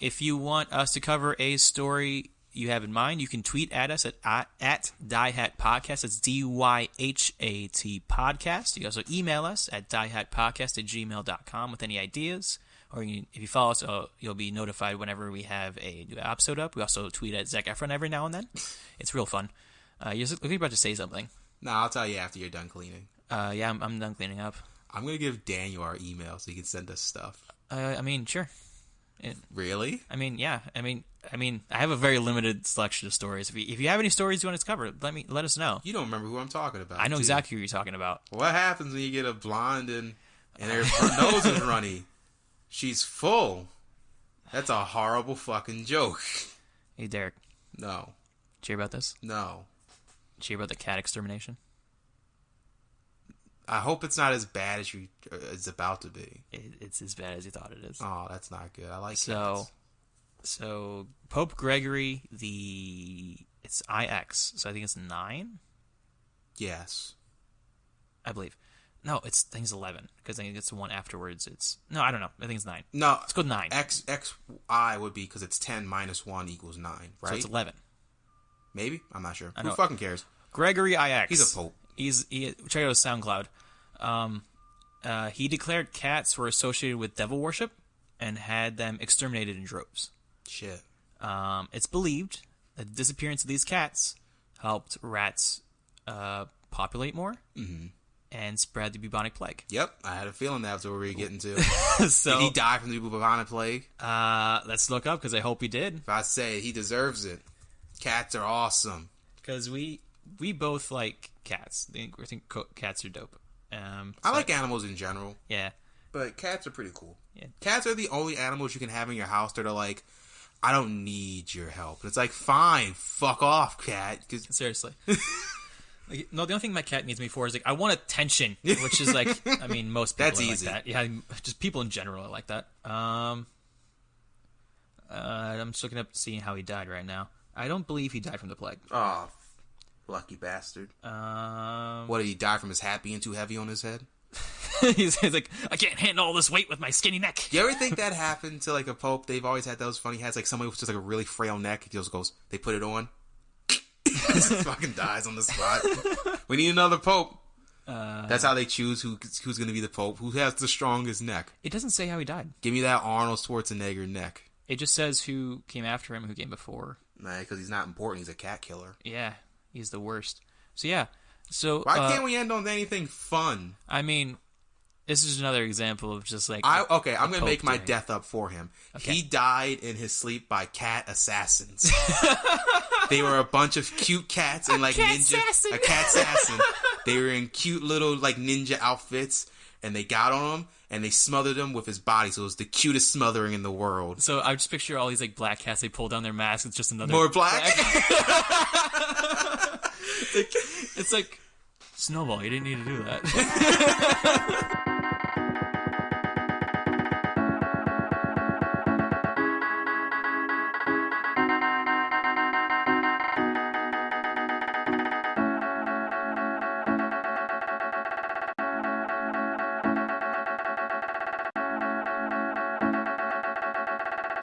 If you want us to cover a story you have in mind, you can tweet at us at DYHAT Podcast. That's DYHAT Podcast. You can also email us at diehatpodcast@gmail.com with any ideas. Or if you follow us, you'll be notified whenever we have a new episode up. We also tweet at Zac Efron every now and then. It's real fun. You're about to say something. No, I'll tell you after you're done cleaning. Yeah, I'm done cleaning up. I'm going to give Daniel our email so he can send us stuff. Sure. Really? Yeah. I have a very limited selection of stories. If you have any stories you want us to cover, let us know. You don't remember who I'm talking about. I know exactly who you're talking about. What happens when you get a blonde and her nose is runny? She's full. That's a horrible fucking joke. Hey, Derek. No. Did you hear about this? No. Did you hear about the cat extermination? I hope it's not as bad as it's about to be. It's as bad as you thought it is. Oh, that's not good. I like cats. So Pope Gregory it's IX. So I think it's 9. Yes, I believe. No, I think it's 11 because I think it's the one afterwards. I don't know. I think it's 9. No, let's go 9. XI would be because it's 10 minus 1 equals 9, right? So it's 11. Maybe? I'm not sure. Who fucking cares? Gregory IX. He's a pope. Check out his SoundCloud. He declared cats were associated with devil worship and had them exterminated in droves. Shit. It's believed that the disappearance of these cats helped rats populate more and spread the bubonic plague. Yep, I had a feeling that's what we were getting to. So, did he die from the bubonic plague? Let's look up because I hope he did. If I say he deserves it. Cats are awesome. Because we both like cats. I think cats are dope. I like animals in general. Yeah. But cats are pretty cool. Yeah. Cats are the only animals you can have in your house that are like, I don't need your help. And it's like, fine, fuck off, cat. Seriously. The only thing my cat needs me for is, like, I want attention, which is, like, most people That's are easy. like that. Yeah, just people in general are like that. I'm just looking up, seeing how he died right now. I don't believe he died from the plague. Oh, lucky bastard. What, did he die from his hat being too heavy on his head? He's like, I can't handle all this weight with my skinny neck. You ever think that happened to, like, a pope? They've always had those funny hats. Like, somebody with just, like, a really frail neck. He just goes, they put it on. Just fucking dies on the spot. We need another pope. That's how they choose who's going to be the Pope. Who has the strongest neck? It doesn't say how he died. Give me that Arnold Schwarzenegger neck. It just says who came after him, who came before. Nah, because he's not important. He's a cat killer. Yeah, he's the worst. So yeah. So why can't we end on anything fun? I mean, this is another example of just like... I'm going to make my death up for him. Okay. He died in his sleep by cat assassins. They were a bunch of cute cats and like ninja... A cat assassin. They were in cute little like ninja outfits, and they got on him, and they smothered him with his body, so it was the cutest smothering in the world. So I just picture all these like black cats, they pull down their masks, it's just another... More black? It's like, Snowball, you didn't need to do that.